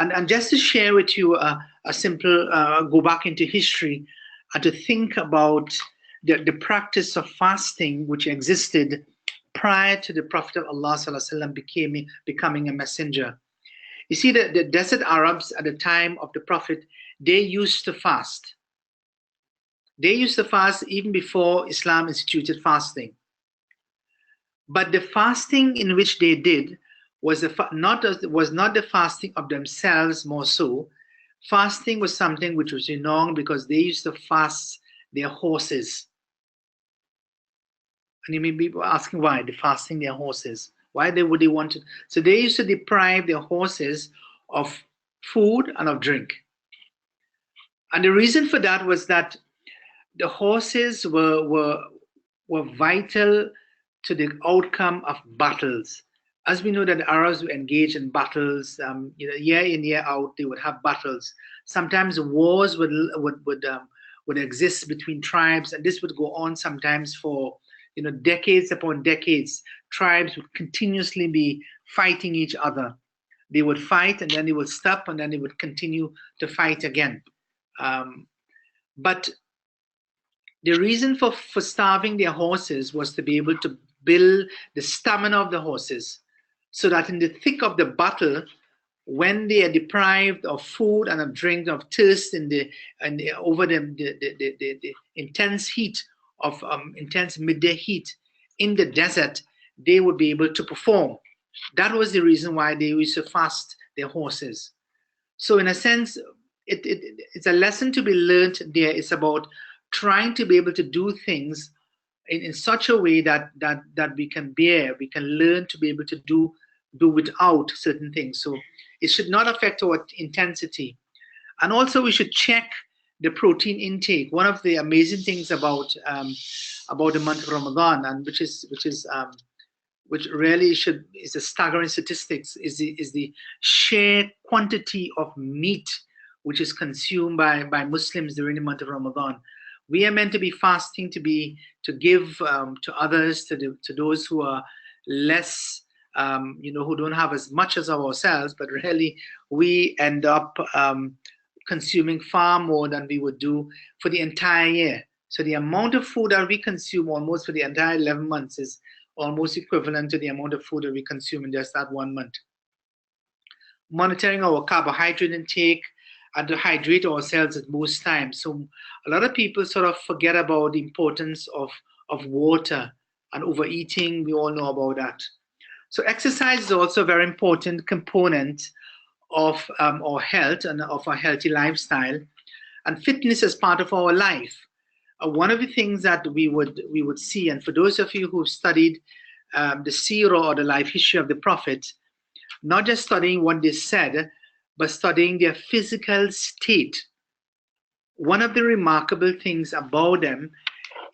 And just to share with you a simple go back into history and to think about the practice of fasting which existed prior to the Prophet of Allah ﷺ becoming a messenger. You see, the desert Arabs at the time of the Prophet, they used to fast. They used to fast even before Islam instituted fasting. But the fasting in which they did was not the fasting of themselves more so. Fasting was something which was renowned because they used to fast their horses. And you may be asking why they're fasting their horses. Why would they want to? So they used to deprive their horses of food and of drink. And the reason for that was that the horses were vital to the outcome of battles. As we know that the Arabs were engaged in battles, year in, year out, they would have battles. Sometimes wars would exist between tribes, and this would go on sometimes for decades upon decades. Tribes would continuously be fighting each other. They would fight, and then they would stop, and then they would continue to fight again. But the reason for starving their horses was to be able to build the stamina of the horses, so that in the thick of the battle, when they are deprived of food and of drink, of thirst, over the intense heat of intense midday heat in the desert, they would be able to perform. That was the reason why they used to fast their horses. So in a sense, it's a lesson to be learned there. It's about trying to be able to do things in such a way that we can learn to be able to do without certain things. So it should not affect our intensity. And also we should check the protein intake. One of the amazing things about the month of Ramadan, and which really is a staggering statistics, is the sheer quantity of meat which is consumed by Muslims during the month of Ramadan. We are meant to be fasting to give to others, to those who are less, who don't have as much as ourselves, but really we end up consuming far more than we would do for the entire year. So the amount of food that we consume almost for the entire 11 months is almost equivalent to the amount of food that we consume in just that 1 month. Monitoring our carbohydrate intake and to hydrate ourselves at most times. So a lot of people sort of forget about the importance of water, and overeating, we all know about that. So exercise is also a very important component of our health and of our healthy lifestyle, and fitness as part of our life. One of the things that we would see, and for those of you who've studied the seerah or the life history of the Prophet, not just studying what they said, but studying their physical state. One of the remarkable things about them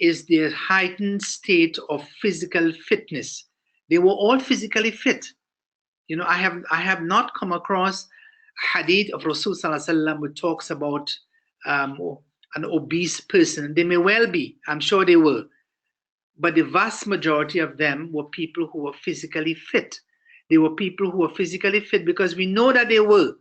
is their heightened state of physical fitness. They were all physically fit. I have not come across hadith of Rasul Sallallahu Alaihi Wasallam which talks about an obese person. They may well be, I'm sure they were, but the vast majority of them were people who were physically fit. They were people who were physically fit because we know that they were,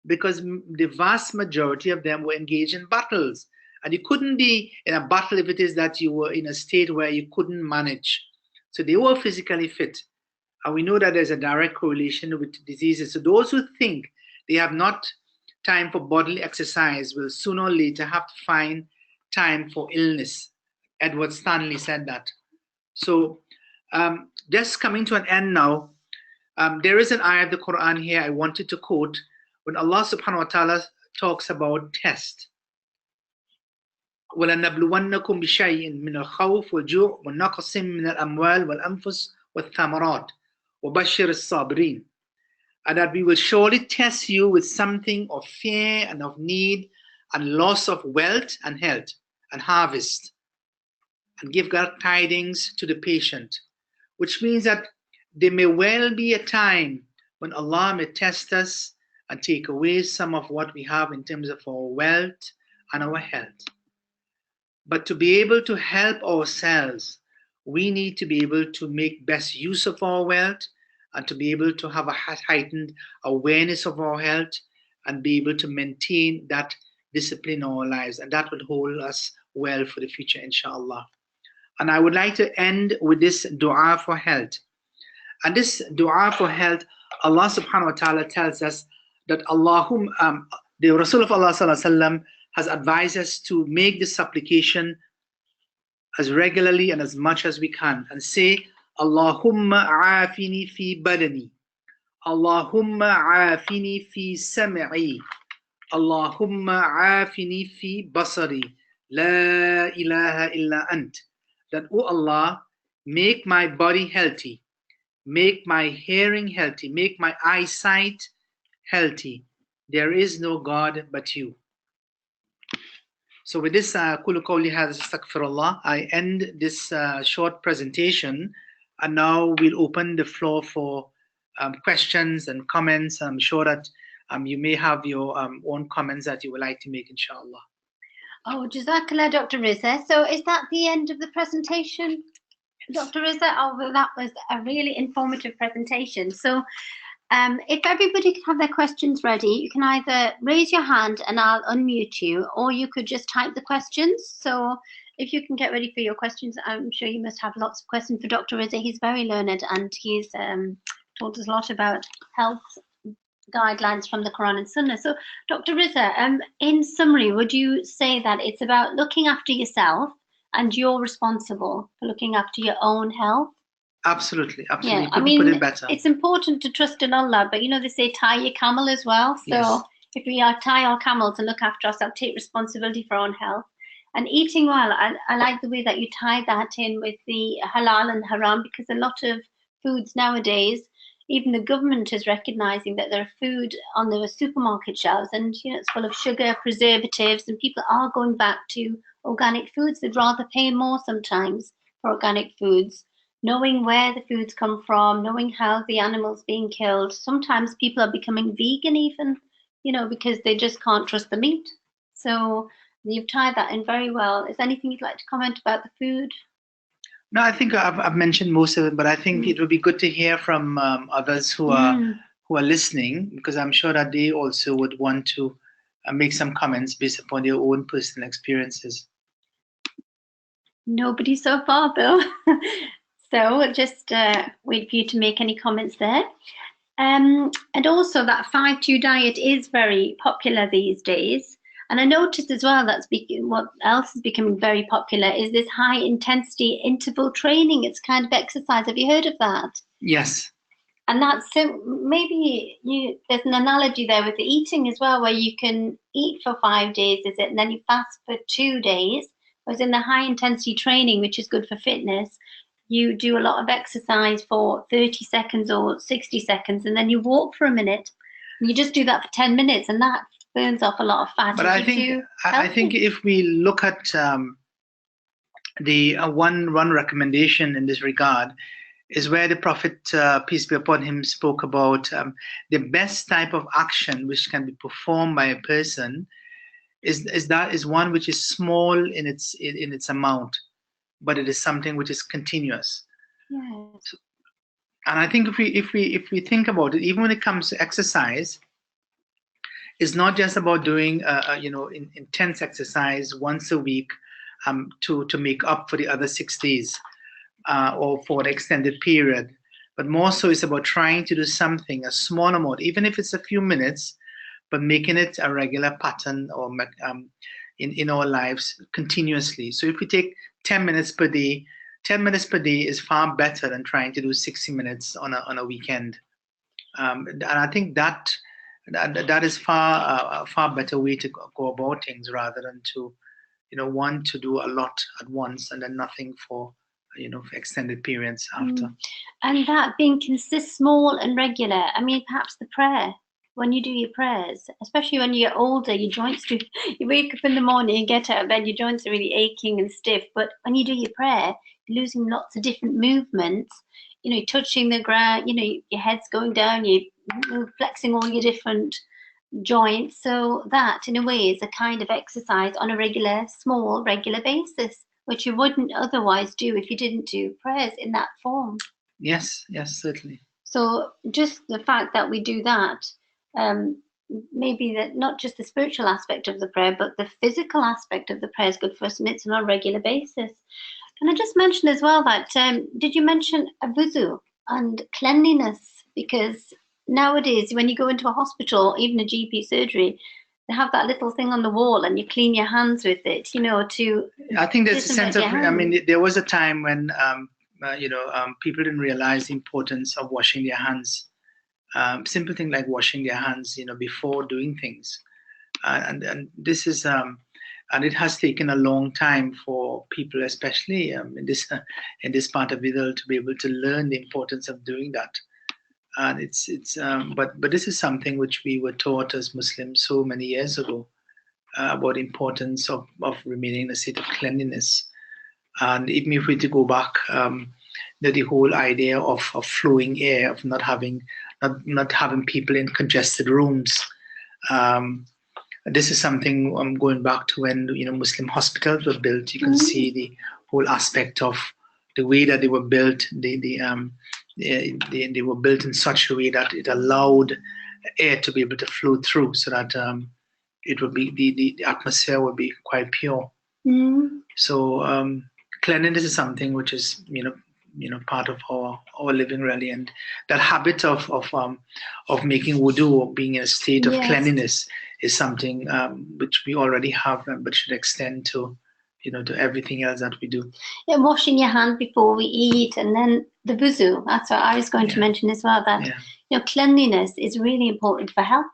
because the vast majority of them were engaged in battles. And you couldn't be in a battle if it is that you were in a state where you couldn't manage. So they were physically fit. And we know that there's a direct correlation with diseases. So those who think they have not time for bodily exercise will sooner or later have to find time for illness. Edward Stanley said that. So just coming to an end now, there is an ayah of the Qur'an here I wanted to quote when Allah subhanahu wa ta'ala talks about test. وَلَنَبْلُوَنَّكُمْ بِشَيْءٍ مِّنَ الْخَوْفِ وَالْجُوعِ وَنَقْصٍ مِّنَ الْأَمْوَالِ وَالْأَنفُسِ وَالثَّمَرَاتِ وَبَشِّرِ الصَّابِرِينَ. And that we will surely test you with something of fear and of need and loss of wealth and health and harvest, and give glad tidings to the patient, which means that there may well be a time when Allah may test us and take away some of what we have in terms of our wealth and our health. But to be able to help ourselves, we need to be able to make best use of our wealth and to be able to have a heightened awareness of our health and be able to maintain that discipline in our lives. And that will hold us well for the future, inshallah. And I would like to end with this dua for health. And this dua for health, Allah subhanahu wa ta'ala tells us that the Rasul of Allah sallallahu alaihi wasallam has advised us to make this supplication as regularly and as much as we can and say, Allahumma aafini fi badani, Allahumma aafini fi sam'i, Allahumma aafini fi basari, la ilaha illa ant. That, oh Allah, make my body healthy, make my hearing healthy, make my eyesight healthy. There is no God but you. So with this, Qulu qawli hadha astaghfirullah, I end this short presentation, and now we'll open the floor for questions and comments. I'm sure that you may have your own comments that you would like to make, inshallah. Oh, Jazakallah, Dr. Riza. So is that the end of the presentation, Dr. Riza? Oh, well, that was a really informative presentation. So if everybody could have their questions ready, you can either raise your hand and I'll unmute you, or you could just type the questions. So if you can get ready for your questions, I'm sure you must have lots of questions for Dr. Riza. He's very learned and he's told us a lot about health guidelines from the Qur'an and Sunnah. So Dr. Riza, in summary, would you say that it's about looking after yourself and you're responsible for looking after your own health? Absolutely, absolutely. Yeah, I mean, put it better. It's important to trust in Allah, but you know, they say tie your camel as well. So yes, if we tie our camels and look after ourselves, take responsibility for our own health. And eating well, I like the way that you tie that in with the halal and haram, because a lot of foods nowadays, even the government is recognizing that there are food on the supermarket shelves and you know it's full of sugar, preservatives, and people are going back to organic foods. They'd rather pay more sometimes for organic foods, knowing where the foods come from, knowing how the animal's being killed. Sometimes people are becoming vegan even, you know, because they just can't trust the meat. So you've tied that in very well. Is there anything you'd like to comment about the food? No, I think I've mentioned most of it, but I think it would be good to hear from others who are listening, because I'm sure that they also would want to make some comments based upon their own personal experiences. Nobody so far, Bill. So we'll just wait for you to make any comments there. And also that 5-2 diet is very popular these days. And I noticed as well that's what else is becoming very popular is this high intensity interval training. It's kind of exercise. Have you heard of that? Yes. And that's maybe there's an analogy there with the eating as well, where you can eat for 5 days, is it? And then you fast for 2 days. Whereas in the high intensity training, which is good for fitness, you do a lot of exercise for 30 seconds or 60 seconds, and then you walk for a minute. And you just do that for 10 minutes, and that burns off a lot of fat. But I think if we look at the one recommendation in this regard is where the Prophet, peace be upon him, spoke about the best type of action which can be performed by a person is one which is small in its amount, but it is something which is continuous. Yes. And I think if we think about it, even when it comes to exercise, It's not just about doing intense exercise once a week to make up for the other 6 days or for an extended period, but more so it's about trying to do something, a small amount, even if it's a few minutes, but making it a regular pattern or in our lives continuously. So if we take 10 minutes per day, 10 minutes per day is far better than trying to do 60 minutes on a weekend. And I think that is far better way to go about things rather than to, want to do a lot at once and then nothing for for extended periods after. And that being small and regular. I mean, perhaps the prayer, when you do your prayers, especially when you get older, your joints do. You wake up in the morning, you get out of bed, your joints are really aching and stiff. But when you do your prayer, you're losing lots of different movements. You're touching the ground. Your head's going down. You're flexing all your different joints. So that, in a way, is a kind of exercise on a small, regular basis, which you wouldn't otherwise do if you didn't do prayers in that form. Yes, certainly. So just the fact that we do that, maybe that not just the spiritual aspect of the prayer, but the physical aspect of the prayer is good for us, and it's on a regular basis. Can I just mention as well that, did you mention a wuzu and cleanliness? Because nowadays, when you go into a hospital, even a GP surgery, they have that little thing on the wall and you clean your hands with it, to... I think there's a sense of, there was a time when, people didn't realize the importance of washing their hands. Simple thing like washing their hands, before doing things. And this is, and it has taken a long time for people, especially in this part of the world, to be able to learn the importance of doing that. And but this is something which we were taught as Muslims so many years ago about the importance of remaining in a state of cleanliness. And even if we were to go back, the whole idea of flowing air, of not having people in congested rooms. This is something going back to when Muslim hospitals were built. You can see the whole aspect of the way that they were built. They were built in such a way that it allowed air to be able to flow through, so that it would be the atmosphere would be quite pure. So cleanliness is something which is part of our living really, and that habit of making wudu or being in a state of cleanliness is something which we already have, but should extend to to everything else that we do. Yeah, washing your hands before we eat, and then the wuzu. That's what I was going to mention as well. That cleanliness is really important for health.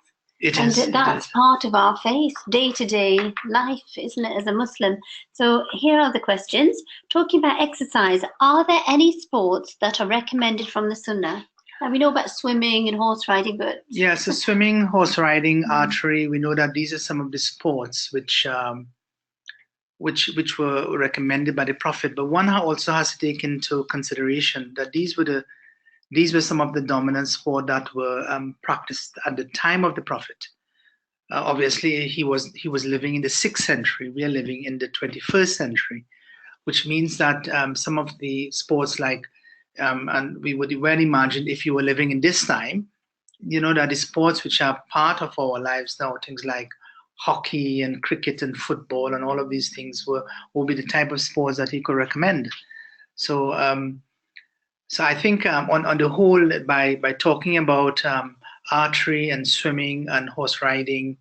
That's part of our faith, day-to-day life, isn't it, as a Muslim? So here are the questions. Talking about exercise, are there any sports that are recommended from the Sunnah? Now, we know about swimming and horse riding, but... Yeah, so swimming, horse riding, archery, we know that these are some of the sports which were recommended by the Prophet. But one also has to take into consideration that these were some of the dominant sport that were practiced at the time of the Prophet. Obviously, he was living in the 6th century. We are living in the 21st century, which means that some of the sports like, and we would well imagine if you were living in this time, that the sports which are part of our lives now, things like hockey and cricket and football and all of these things will be the type of sports that he could recommend. So I think on the whole, by talking about archery and swimming and horse riding,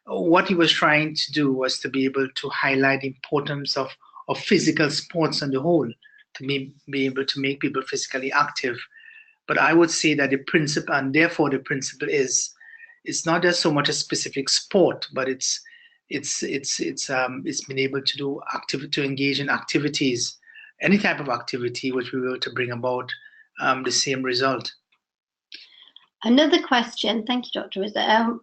what he was trying to do was to be able to highlight the importance of physical sports on the whole, to be able to make people physically active. But I would say that the principle, and therefore the principle is, it's not just so much a specific sport, but it's been able to do to engage in activities, any type of activity which we will to bring about the same result. Another question, thank you, Dr. Riza,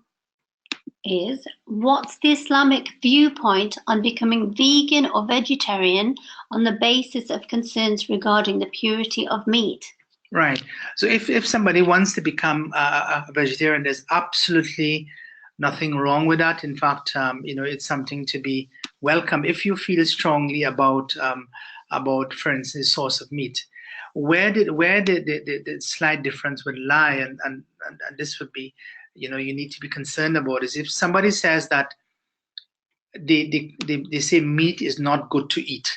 is what's the Islamic viewpoint on becoming vegan or vegetarian on the basis of concerns regarding the purity of meat? Right. So if somebody wants to become a vegetarian, there's absolutely nothing wrong with that. In fact, it's something to be welcome if you feel strongly about, for instance, source of meat. Where the slight difference would lie, and this would be, you need to be concerned about is if somebody says that they say meat is not good to eat,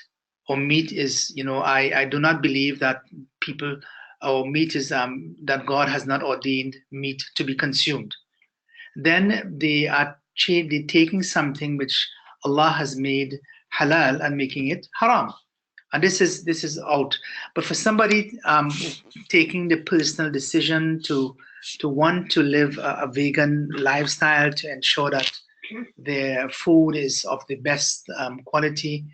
or meat is, I do not believe that people, or meat is that God has not ordained meat to be consumed, then they are taking something which Allah has made halal and making it haram. And this is out. But for somebody taking the personal decision to want to live a vegan lifestyle, to ensure that their food is of the best quality,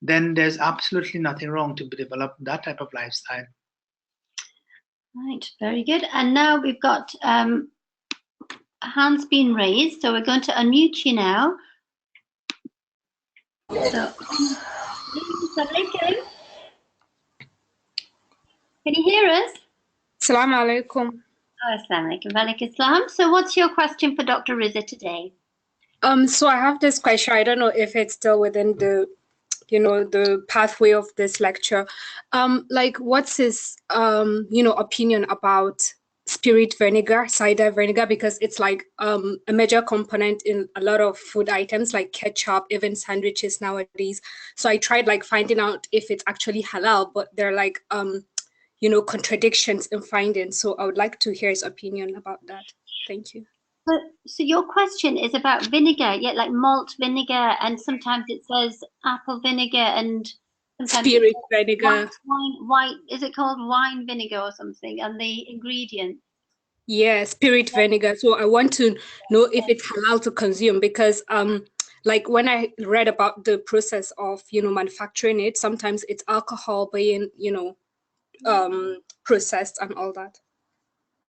then there's absolutely nothing wrong to develop that type of lifestyle. Right, very good. And now we've got hands being raised, so we're going to unmute you now. So, can you hear us? Assalamu alaikum. Oh, assalamu alaikum. Walaikum assalam. So what's your question for Dr. Riza today? So I have this question. I don't know if it's still within the, the pathway of this lecture. Like, what's his, opinion about spirit vinegar, cider vinegar, because it's like a major component in a lot of food items like ketchup, even sandwiches nowadays. So I tried like finding out if it's actually halal, but there are like, contradictions in finding. So I would like to hear his opinion about that. Thank you. So your question is about vinegar, yeah, like malt vinegar, and sometimes it says apple vinegar, and sometimes spirit vinegar. White, is it called wine vinegar or something? And the ingredient? Yeah, spirit vinegar. So I want to know if it's halal to consume, because like when I read about the process of manufacturing it, sometimes it's alcohol being processed and all that.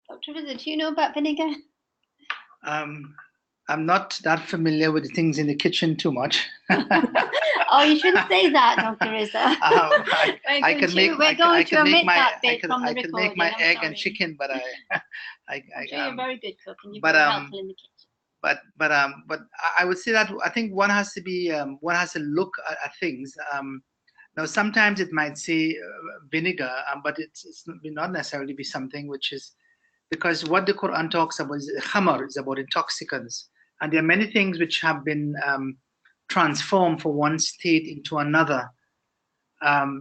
Dr. Riza, do you know about vinegar? I'm not that familiar with the things in the kitchen too much. Oh, you shouldn't say that, Dr. Riza. I can make my egg and chicken, but I'm sure you're a very good cook and you're but very helpful in the kitchen. But I would say that I think one has to look at things. Now sometimes it might say vinegar, but it's not necessarily be something which is, because what the Qur'an talks about is khamar, is about intoxicants, and there are many things which have been transformed from one state into another.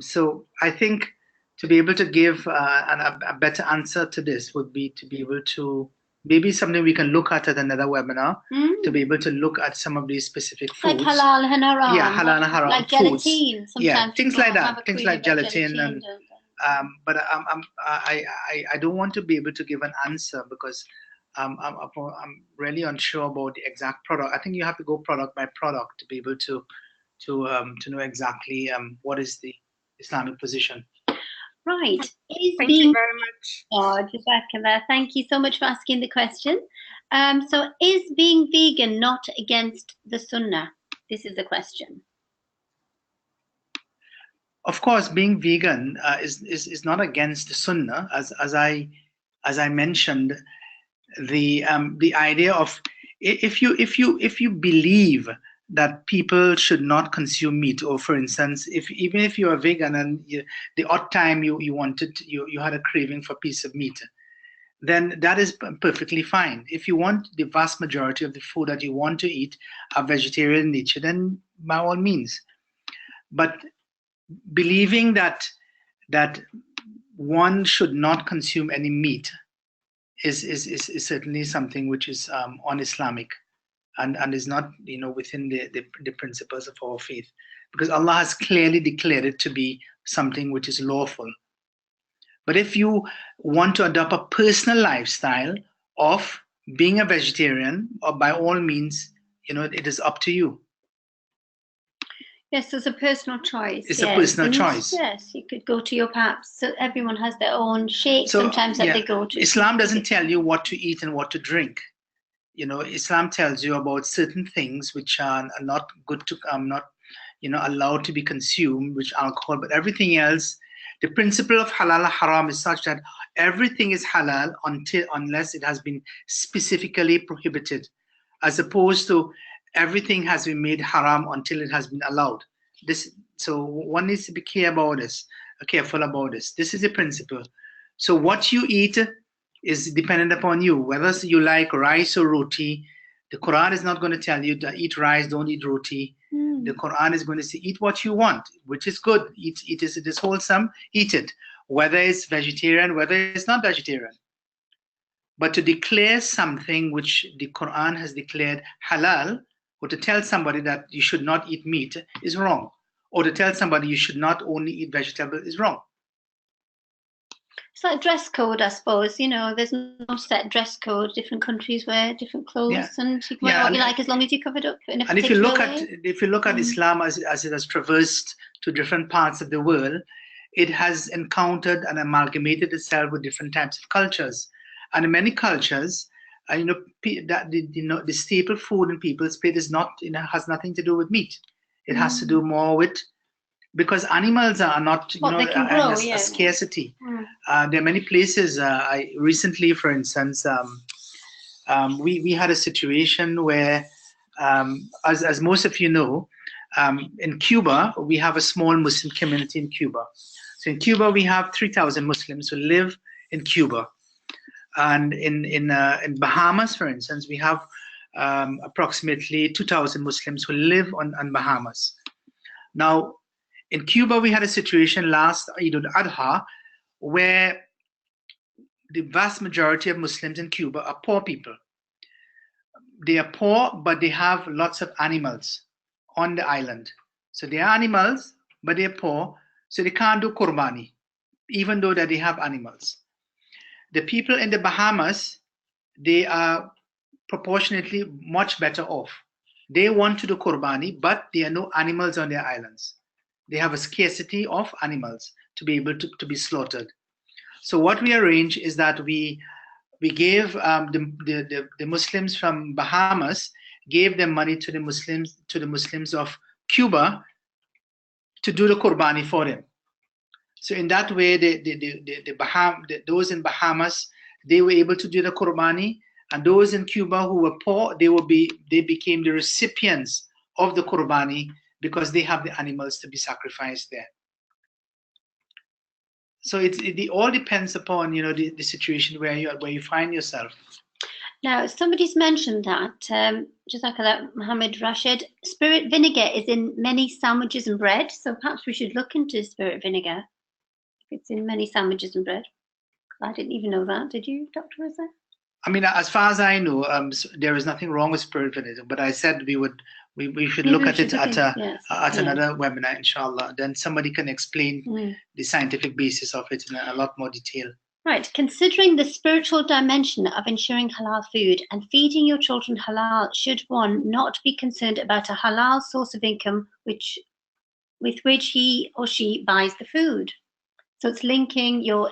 So I think to be able to give a better answer to this would be to be able to, maybe something we can look at another webinar, to be able to look at some of these specific foods. Like halal and haram. Yeah, halal and haram like foods. gelatine. Sometimes yeah, things like that. Things like gelatin and but I don't want to be able to give an answer because I'm really unsure about the exact product. I think you have to go product by product to be able to know exactly what is the Islamic position. Right. Thank you very much. Oh, Jazakallah. Thank you so much for asking the question. So is being vegan not against the Sunnah? This is the question. Of course, being vegan is not against the Sunnah, as I mentioned. The idea of if you believe that people should not consume meat, or for instance, even if you're a vegan and the odd time you had a craving for a piece of meat, then that is perfectly fine. If you want the vast majority of the food that you want to eat are vegetarian in nature, then by all means. But believing that one should not consume any meat is certainly something which is un-Islamic and is not within the principles of our faith, because Allah has clearly declared it to be something which is lawful. But if you want to adopt a personal lifestyle of being a vegetarian, or by all means, it is up to you. Yes, it's a personal choice. It's a personal choice. Yes, you could go to your perhaps. So everyone has their own shake sometimes that they go to. Islam doesn't tell you what to eat and what to drink. Islam tells you about certain things which are not good to not allowed to be consumed, which alcohol, but everything else. The principle of halal haram is such that everything is halal unless it has been specifically prohibited, as opposed to everything has been made haram until it has been allowed. So one needs to be careful about this. This is the principle. So what you eat, is dependent upon you. Whether you like rice or roti, the Quran is not going to tell you to eat rice, don't eat roti. The Quran is going to say, eat what you want, which is good. It is wholesome, eat it. Whether it's vegetarian, whether it's not vegetarian. But to declare something which the Quran has declared halal, or to tell somebody that you should not eat meat is wrong. Or to tell somebody you should not only eat vegetables is wrong. It's like dress code, I suppose. You know, there's no set dress code. Different countries wear different clothes, and you can wear what you like as long as you covered up in a and particular if you look at Islam as it has traversed to different parts of the world, it has encountered and amalgamated itself with different types of cultures. And in many cultures, the staple food in people's plate is not, has nothing to do with meat. It has to do more with, because animals are not, a scarcity. There are many places. I recently, for instance, we had a situation where, as most of you know, in Cuba, we have a small Muslim community in Cuba. So in Cuba, we have 3,000 Muslims who live in Cuba. And in Bahamas, for instance, we have approximately 2,000 Muslims who live on Bahamas. Now, in Cuba, we had a situation last Eid al-Adha where the vast majority of Muslims in Cuba are poor people. They are poor, but they have lots of animals on the island. So they are animals, but they are poor, so they can't do Qurbani, even though that they have animals. The people in the Bahamas, they are proportionately much better off. They want to do Qurbani, but there are no animals on their islands. They have a scarcity of animals to be able to be slaughtered. So what we arranged is that we gave the Muslims from Bahamas, gave them money to the Muslims of Cuba to do the Qurbani for them. So in that way, those in Bahamas, they were able to do the Qurbani, and those in Cuba who were poor, they became the recipients of the Qurbani because they have the animals to be sacrificed there. So it all depends upon the situation where you find yourself. Now, somebody's mentioned that, Jazakallah Muhammad Rashid, spirit vinegar is in many sandwiches and bread, so perhaps we should look into spirit vinegar. It's in many sandwiches and bread. I didn't even know that. Did you, Dr. Riza? I mean, as far as I know, there is nothing wrong with spirit vinegar, but I said we should look at it at another webinar, inshallah. Then somebody can explain the scientific basis of it in a lot more detail. Right. Considering the spiritual dimension of ensuring halal food and feeding your children halal, should one not be concerned about a halal source of income with which he or she buys the food? So it's linking your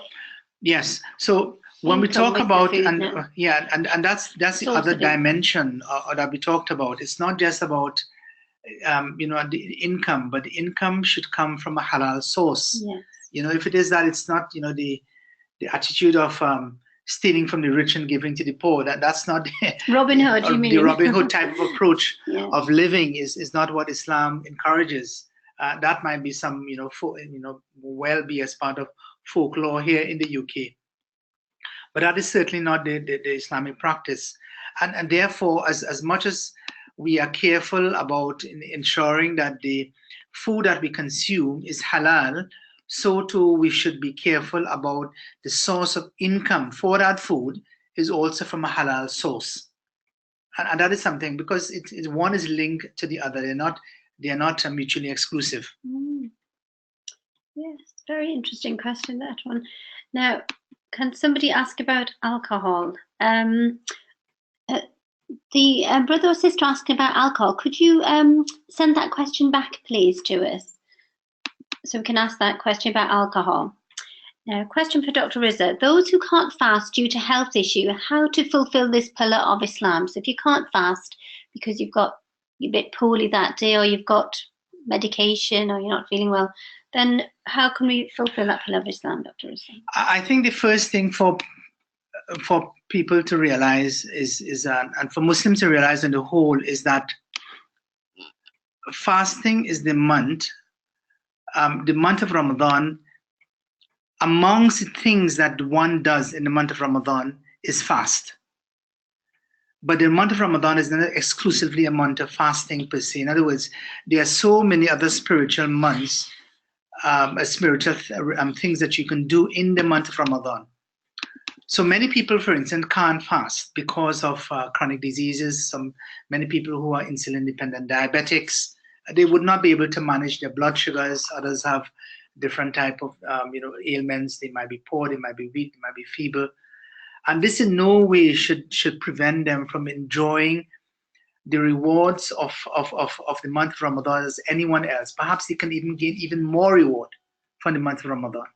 So when we talk about and that's the other dimension that we talked about. It's not just about the income, but the income should come from a halal source. Yes. If it is that, it's not the attitude of stealing from the rich and giving to the poor. That's not Robin Hood. You mean the Robin Hood type of approach of living is not what Islam encourages. That might be some, well be as part of folklore here in the UK. But that is certainly not the Islamic practice. And therefore, as much as we are careful about ensuring that the food that we consume is halal, so too we should be careful about the source of income for that food is also from a halal source. And that is something, because one is linked to the other. They are not mutually exclusive. Yes, very interesting question, that one. Now, can somebody ask about alcohol? The brother or sister asking about alcohol, could you send that question back, please, to us? So we can ask that question about alcohol. Now, question for Dr. Riza. Those who can't fast due to health issue, how to fulfill this pillar of Islam? So if you can't fast because you're a bit poorly that day, or you've got medication, or you're not feeling well, then how can we fulfill that pillar of Islam, Dr. Riza? I think the first thing for people to realize is and for Muslims to realize on the whole, is that fasting is the month of Ramadan. Amongst the things that one does in the month of Ramadan is fast. But the month of Ramadan is not exclusively a month of fasting per se. In other words, there are so many other spiritual months, spiritual things that you can do in the month of Ramadan. So many people, for instance, can't fast because of chronic diseases. Many people who are insulin-dependent diabetics, they would not be able to manage their blood sugars. Others have different type of ailments. They might be poor, they might be weak, they might be feeble. And this in no way should prevent them from enjoying the rewards of the month of Ramadan as anyone else. Perhaps they can even gain even more reward from the month of Ramadan.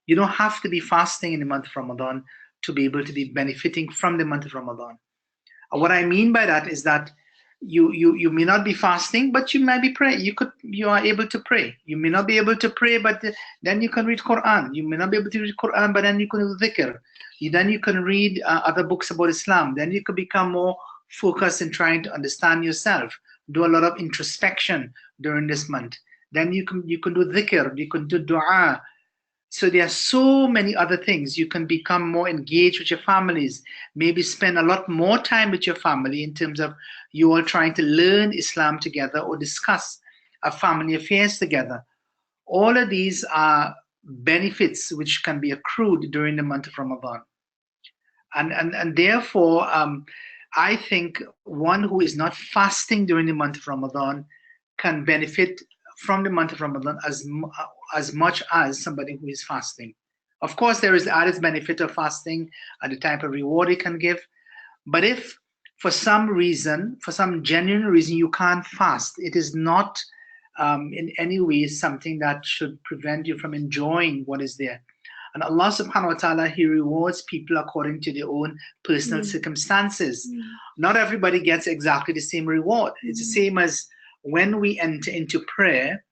You don't have to be fasting in the month of Ramadan to be able to be benefiting from the month of Ramadan. And what I mean by that is that you may not be fasting, but you might be praying. You are able to pray. You may not be able to pray, but then you can read Qur'an. You may not be able to read Qur'an, but then you can do dhikr. Then you can read other books about Islam. Then you can become more focused in trying to understand yourself. Do a lot of introspection during this month. Then you can do dhikr. You can do dua. So there are so many other things. You can become more engaged with your families, maybe spend a lot more time with your family in terms of you all trying to learn Islam together or discuss family affairs together. All of these are benefits which can be accrued during the month of Ramadan. And therefore, I think one who is not fasting during the month of Ramadan can benefit from the month of Ramadan as much as somebody who is fasting. Of course, there is the added benefit of fasting and the type of reward it can give. But if for some reason, for some genuine reason, you can't fast, it is not in any way something that should prevent you from enjoying what is there. And Allah subhanahu wa ta'ala, He rewards people according to their own personal circumstances. Not everybody gets exactly the same reward. It's the same as when we enter into prayer.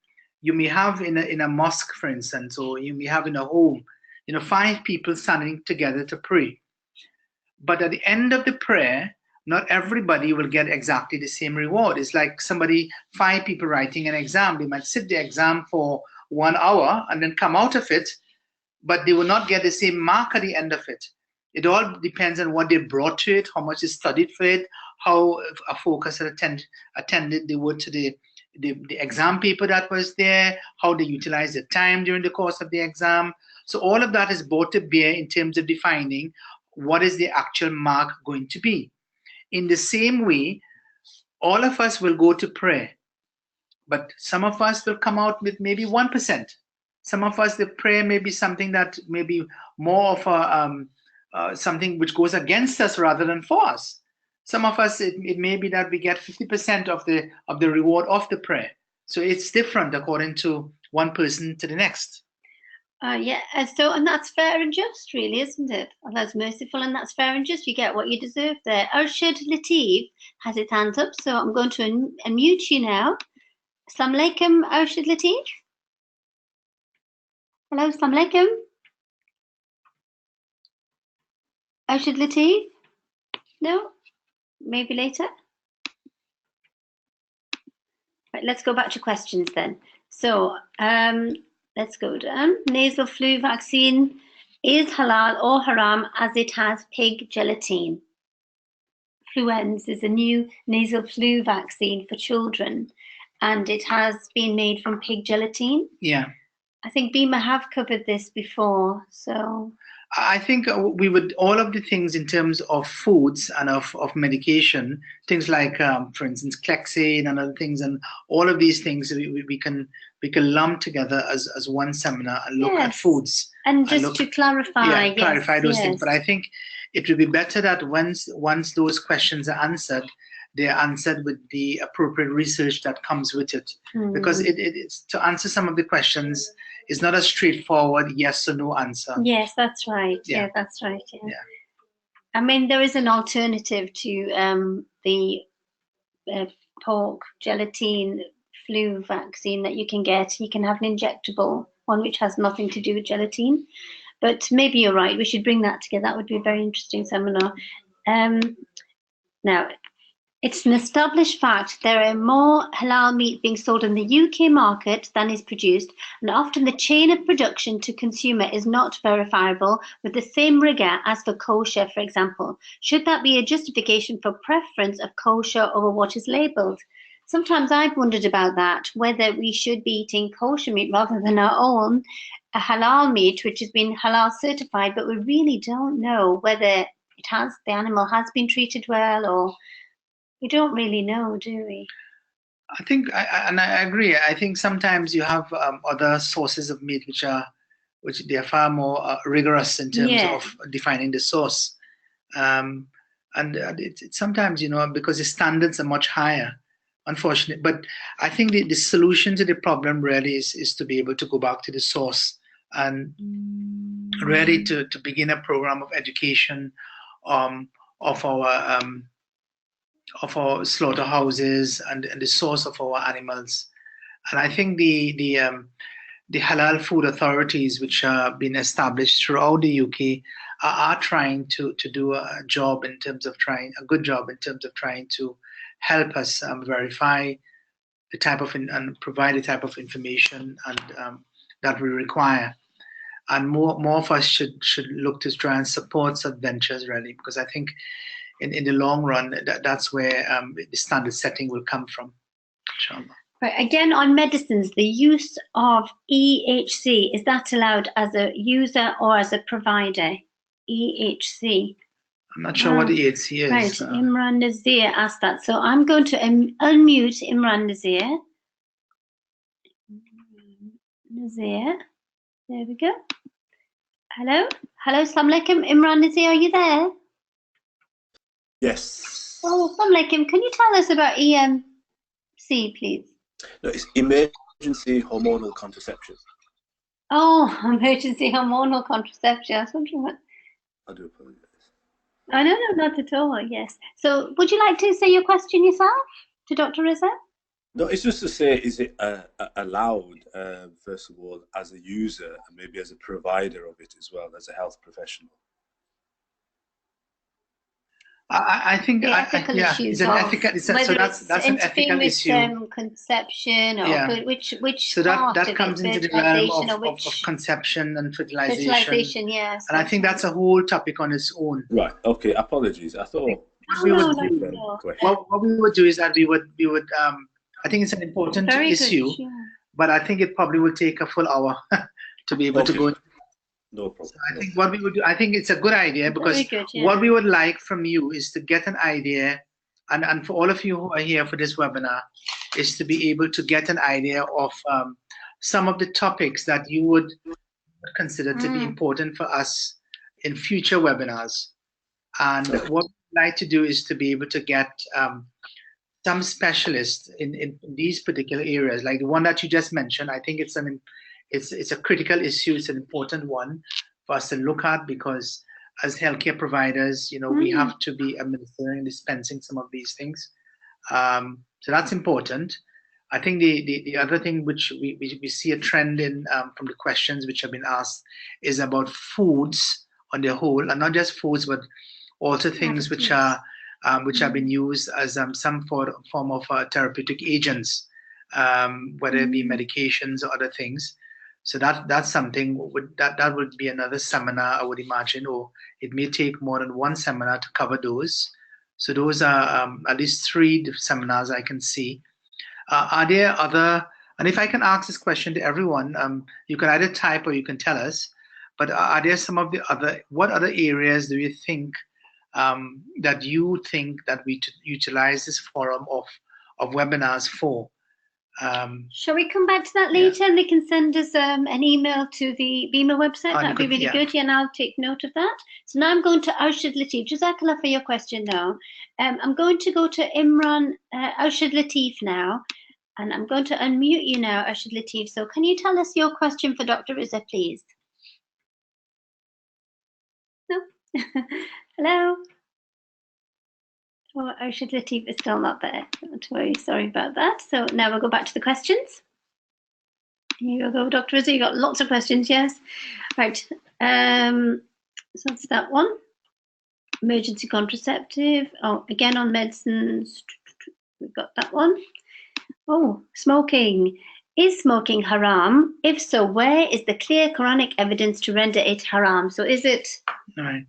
You may have in a mosque, for instance, or you may have in a home, 5 people standing together to pray. But at the end of the prayer, not everybody will get exactly the same reward. It's like 5 people writing an exam. They might sit the exam for 1 hour and then come out of it, but they will not get the same mark at the end of it. It all depends on what they brought to it, how much they studied for it, how a focus attended they were to the exam paper that was there, how they utilized the time during the course of the exam. So all of that is brought to bear in terms of defining what is the actual mark going to be. In the same way, all of us will go to prayer, but some of us will come out with maybe 1%. Some of us, the prayer may be something that may be more of something which goes against us rather than for us. Some of us, it may be that we get 50% of the reward of the prayer. So it's different according to one person to the next. And that's fair and just, really, isn't it? Allah's merciful, and that's fair and just. You get what you deserve there. Arshad Latif has his hand up, so I'm going to unmute you now. Assalamu alaikum, Arshad Latif. Hello, assalamu alaikum. Arshad Latif? No? Maybe later? Right, let's go back to questions then. So, let's go down. Nasal flu vaccine is halal or haram as it has pig gelatine. Fluenz is a new nasal flu vaccine for children, and it has been made from pig gelatine. Yeah. I think BIMA have covered this before, so. I think we would, all of the things in terms of foods and of medication, things like, for instance, Clexane and other things, and all of these things we can lump together as one seminar and look at foods. And just to clarify. Clarify those things. But I think it would be better that once those questions are answered, they are answered with the appropriate research that comes with it. Because it's to answer some of the questions is not a straightforward yes or no answer. Yes, that's right. Yeah, that's right. Yeah. I mean, there is an alternative to the pork gelatine flu vaccine that you can get. You can have an injectable one which has nothing to do with gelatine. But maybe you're right. We should bring that together. That would be a very interesting seminar. Now, It's an established fact there are more halal meat being sold in the UK market than is produced, and often the chain of production to consumer is not verifiable with the same rigor as for kosher, for example. Should that be a justification for preference of kosher over what is labelled? Sometimes I've wondered about that, whether we should be eating kosher meat rather than our own halal meat, which has been halal certified, but we really don't know whether the animal has been treated well, or we don't really know, do we? I think, and I agree. I think sometimes you have other sources of meat which they are far more rigorous in terms of defining the source, and it's sometimes, you know, because the standards are much higher, unfortunately. But I think the solution to the problem really is to be able to go back to the source and really to begin a program of education of our slaughterhouses and the source of our animals. And I think the halal food authorities, which are being established throughout the UK, are trying to do a good job in terms of trying to help us verify the type of and provide the type of information and that we require. And more of us should look to try and support such ventures, really, because I think in the long run, that's where the standard setting will come from, inshallah. Right, again, on medicines, the use of EHC, is that allowed as a user or as a provider? EHC. I'm not sure what EHC is. Right, Imran Nazir asked that. So I'm going to unmute Imran Nazir. There we go. Hello, Assalamu alaikum. Imran Nazir, are you there? Yes. Oh, Assalamu alaikum. Can you tell us about EMC, please? No, it's emergency hormonal contraception. Oh, emergency hormonal contraception. I was wondering what. I do apologize. Oh, no, not at all. Yes. So, would you like to say your question yourself to Dr. Riza? No, it's just to say, is it allowed, first of all, as a user and maybe as a provider of it as well, as a health professional? I think issues. It's an ethical. So that's an ethical issue. Conception, or which so that comes into the realm of conception and fertilization. Fertilization, yes. And I think that's a whole topic on its own. Right. Okay. Apologies. I thought. What we would do is that we would. I think it's an important issue, but I think it probably will take a full hour to be able to go. No problem. So I think what we would do, I think it's a good idea, because what we would like from you is to get an idea, and for all of you who are here for this webinar, is to be able to get an idea of some of the topics that you would consider to be important for us in future webinars. And what we'd like to do is to be able to get some specialists in these particular areas, like the one that you just mentioned. I think it's a critical issue. It's an important one for us to look at, because as healthcare providers, you know, we have to be administering, dispensing some of these things. So that's important. I think the other thing which we see a trend in from the questions which have been asked is about foods on the whole, and not just foods, but also things which have been used as some form of therapeutic agents, whether it be medications or other things. So that's something that would be another seminar, I would imagine, or it may take more than one seminar to cover those. So those are at least 3 seminars I can see. Are there other? And if I can ask this question to everyone, you can either type or you can tell us. But are there some of the other? What other areas do you think that you think that we utilize this forum of webinars for? Shall we come back to that later, and they can send us an email to the BIMA website? That'd be really good, and I'll take note of that. So now I'm going to Arshad Latif. Jazakallah for your question now. I'm going to go to Imran Arshad Latif now, and I'm going to unmute you now, Arshad Latif. So can you tell us your question for Dr. Riza, please? No? Hello? Oh, Arshad Latif is still not there. Not to worry, sorry about that. So now we'll go back to the questions. Here you go, Dr. Riza. You got lots of questions, yes. Right. So that's that one. emergency contraceptive. Oh, again on medicines, we've got that one. Oh, smoking. Is smoking haram? If so, where is the clear Quranic evidence to render it haram? So is it Right.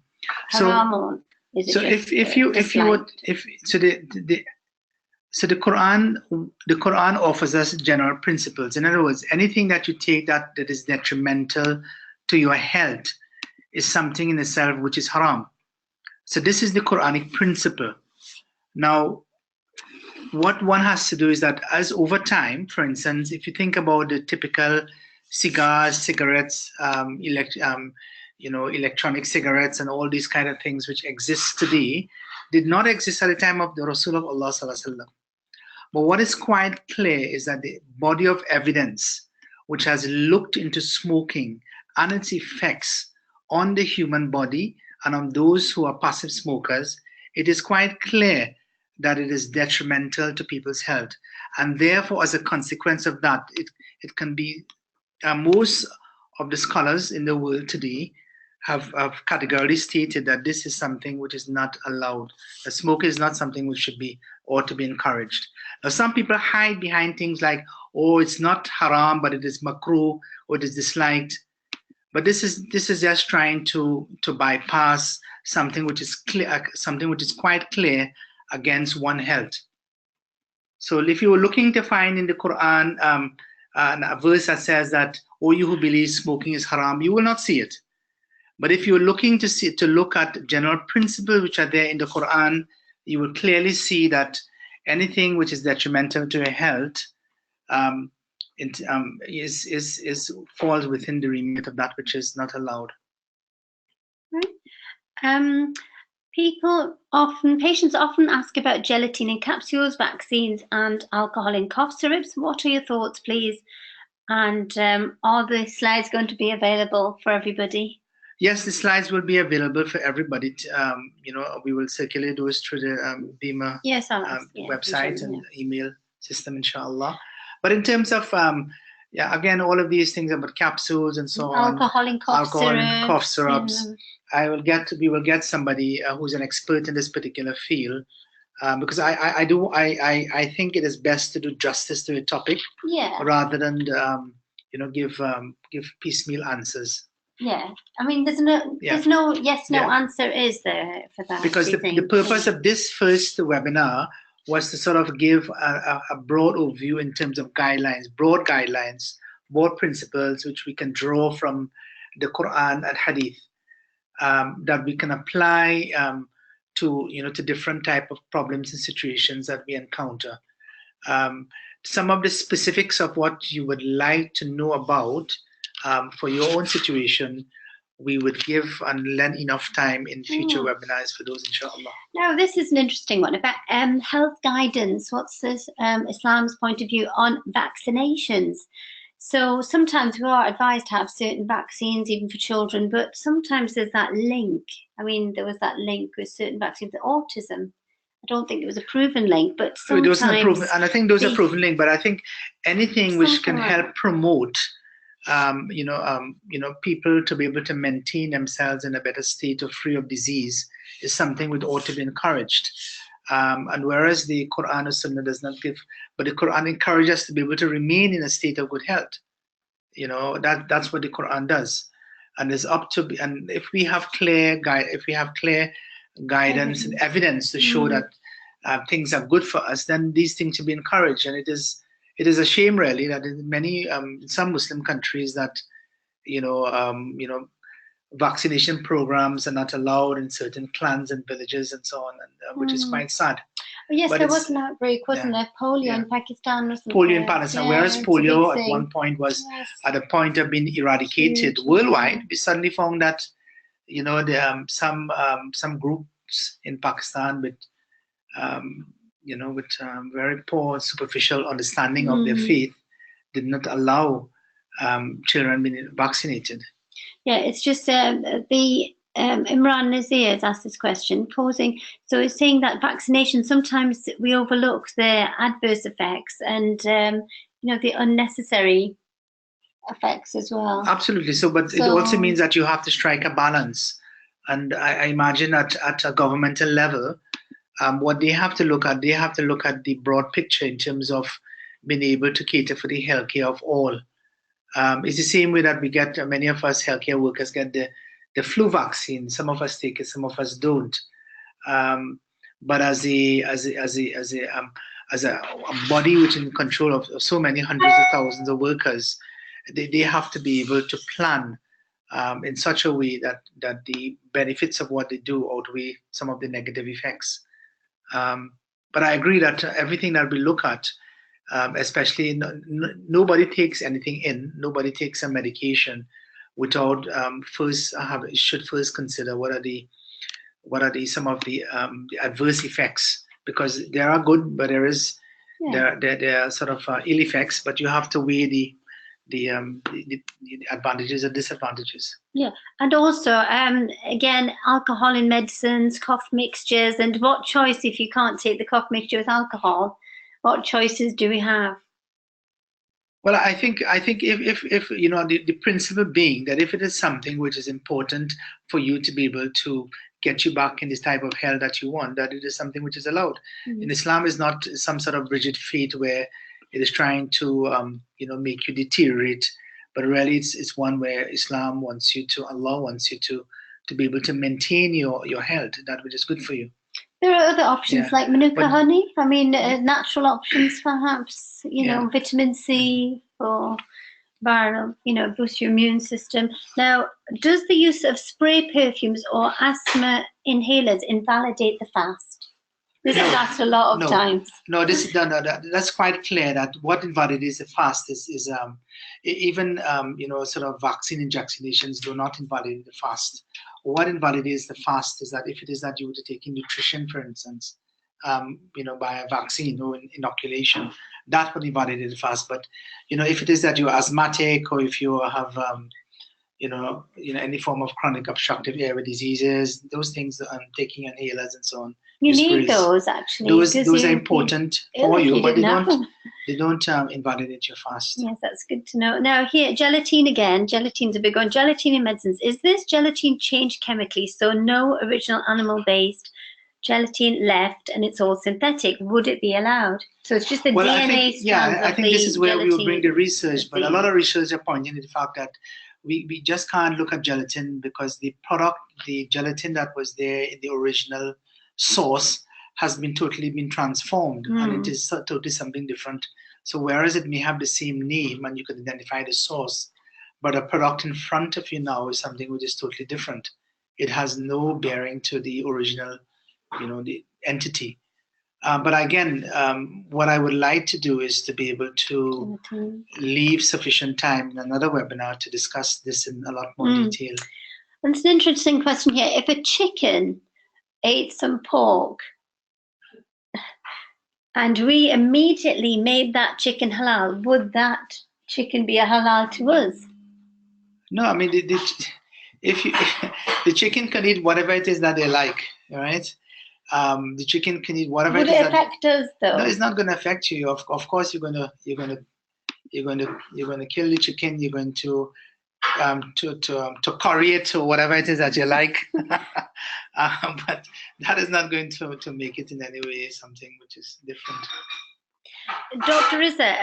haram or is it So just, if the Quran offers us general principles. In other words, anything that you take that is detrimental to your health is something in itself which is haram. So this is the Quranic principle. Now, what one has to do is that as over time, for instance, if you think about the typical cigars, cigarettes, electronic cigarettes and all these kind of things which exist today, did not exist at the time of the Rasul of Allah Sallallahu Alaihi Wasallam. But what is quite clear is that the body of evidence which has looked into smoking and its effects on the human body and on those who are passive smokers, it is quite clear that it is detrimental to people's health. And therefore, as a consequence of that, it can be, most of the scholars in the world today have categorically stated that this is something which is not allowed. The smoke is not something which should be or to be encouraged. Now, some people hide behind things like, oh, it's not haram, but it is makruh or it is disliked. But this is just trying to bypass something which is clear, something which is quite clear against one health. So if you were looking to find in the Quran a verse that says that, oh, you who believe smoking is haram, you will not see it. But if you're looking to look at general principles which are there in the Quran, you will clearly see that anything which is detrimental to your health falls within the remit of that which is not allowed. Right. Patients often ask about gelatin in capsules, vaccines, and alcohol in cough syrups. What are your thoughts, please? And are the slides going to be available for everybody? Yes, the slides will be available for everybody. We will circulate those through the BIMA website and email system, inshallah. But in terms of, again, all of these things about capsules and so on. Alcohol in cough syrups. We will get somebody who's an expert in this particular field, because I think it is best to do justice to a topic, rather than give piecemeal answers. Yeah, I mean, there's no yes/no answer, is there, for that? Because the purpose of this first webinar was to sort of give a broad overview in terms of broad guidelines, broad principles which we can draw from the Quran and Hadith, that we can apply to different type of problems and situations that we encounter. Some of the specifics of what you would like to know about for your own situation, we would give and lend enough time in future webinars for those, inshallah. Now, this is an interesting one about health guidance. What's this Islam's point of view on vaccinations? So sometimes we are advised to have certain vaccines, even for children, but sometimes there's that link. I mean, there was that link with certain vaccines, autism. I don't think it was a proven link, but sometimes... It wasn't a proven, and I think those are proven link, but I think anything which can help promote people to be able to maintain themselves in a better state of free of disease is something which ought to be encouraged. And whereas the Quran or Sunnah does not give, but the Quran encourages us to be able to remain in a state of good health. That's what the Quran does, and it's up to. And if we have clear guidance and evidence to show that things are good for us, then these things should be encouraged. And it is a shame, really, that in some Muslim countries that vaccination programs are not allowed in certain clans and villages and so on, and, which is quite sad. Yes, there was an outbreak, wasn't there? Polio in Pakistan, wasn't polio there? in Pakistan, whereas polio at one point was at a point of being eradicated worldwide. We suddenly found that some groups in Pakistan with very poor superficial understanding of their faith did not allow children being vaccinated. Yeah, it's just Imran Nazir has asked this question, so it's saying that vaccination, sometimes we overlook the adverse effects and the unnecessary effects as well. Absolutely. But it also means that you have to strike a balance And I imagine at a governmental level, what they have to look at, the broad picture in terms of being able to cater for the healthcare of all. It's the same way that we get, many of us healthcare workers get the flu vaccine. Some of us take it, some of us don't. But as a body which is in control of so many hundreds of thousands of workers, they have to be able to plan in such a way that the benefits of what they do outweigh some of the negative effects. But I agree that everything that we look at, especially nobody takes anything in, nobody takes a medication without should first consider what are some of the adverse effects, because there are good, but there are sort of ill effects, but you have to weigh the advantages and disadvantages. Yeah, and also again, alcohol in medicines, cough mixtures, and what choice if you can't take the cough mixture with alcohol? What choices do we have? Well, I think if the principle being that if it is something which is important for you to be able to get you back in this type of health that you want, that it is something which is allowed. Mm-hmm. In Islam is not some sort of rigid fate where it is trying to make you deteriorate, but really it's one where Islam wants you to, Allah wants you to be able to maintain your health, that which is good for you. There are other options like manuka honey. I mean, natural options perhaps, vitamin C for viral, boost your immune system. Now, does the use of spray perfumes or asthma inhalers invalidate the fast? This is asked a lot of times. No, that's quite clear that what invalidates the fast is even sort of vaccine injections do not invalidate the fast. What invalidates the fast is that if it is that you were to take in nutrition, for instance, by a vaccine or inoculation, that would invalidate the fast. But if it is that you're asthmatic or if you have any form of chronic obstructive airway diseases, those things, taking inhalers and so on. You need those actually. Those are important for you, but they don't invalidate your fast. Yes, that's good to know. Now here, gelatine again. Gelatine's a big one. Gelatine in medicines. Is this gelatine changed chemically? So no original animal-based gelatin left, and it's all synthetic. Would it be allowed? So it's just the DNA strands of I think this is where we will bring the research. But a lot of research are pointing to the fact that we just can't look at gelatin because the gelatin that was there in the original source has been totally transformed and it is totally something different. So whereas it may have the same name and you can identify the source, but a product in front of you now is something which is totally different. It has no bearing to the original, the entity. But again, what I would like to do is to be able to leave sufficient time in another webinar to discuss this in a lot more detail. And it's an interesting question here. If a chicken ate some pork and we immediately made that chicken halal, would that chicken be a halal to us? No, I mean, the chicken can eat whatever it is that they like, right? The chicken can eat whatever. Would it affect us though? No, it's not going to affect you. Of course, you're going to kill the chicken. You're going to curry it or whatever it is that you like. But that is not going to make it in any way something which is different. Dr. Riza,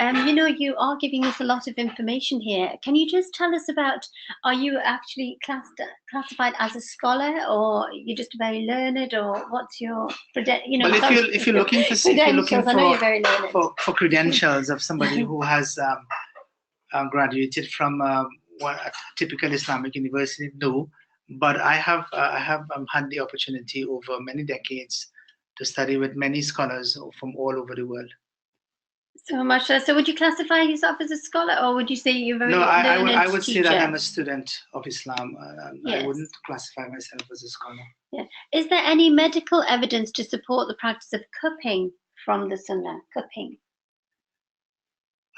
you are giving us a lot of information here. Can you just tell us about, are you actually classified as a scholar, or you're just very learned, or what's your, Well, if you're looking for credentials of somebody who has graduated from a typical Islamic university, no. But I have had the opportunity over many decades to study with many scholars from all over the world. So much. So would you classify yourself as a scholar, or would you say you're very learned I would teacher? say that I'm a student of Islam. Yes. I wouldn't classify myself as a scholar. Yeah. Is there any medical evidence to support the practice of cupping from the Sunnah? Cupping.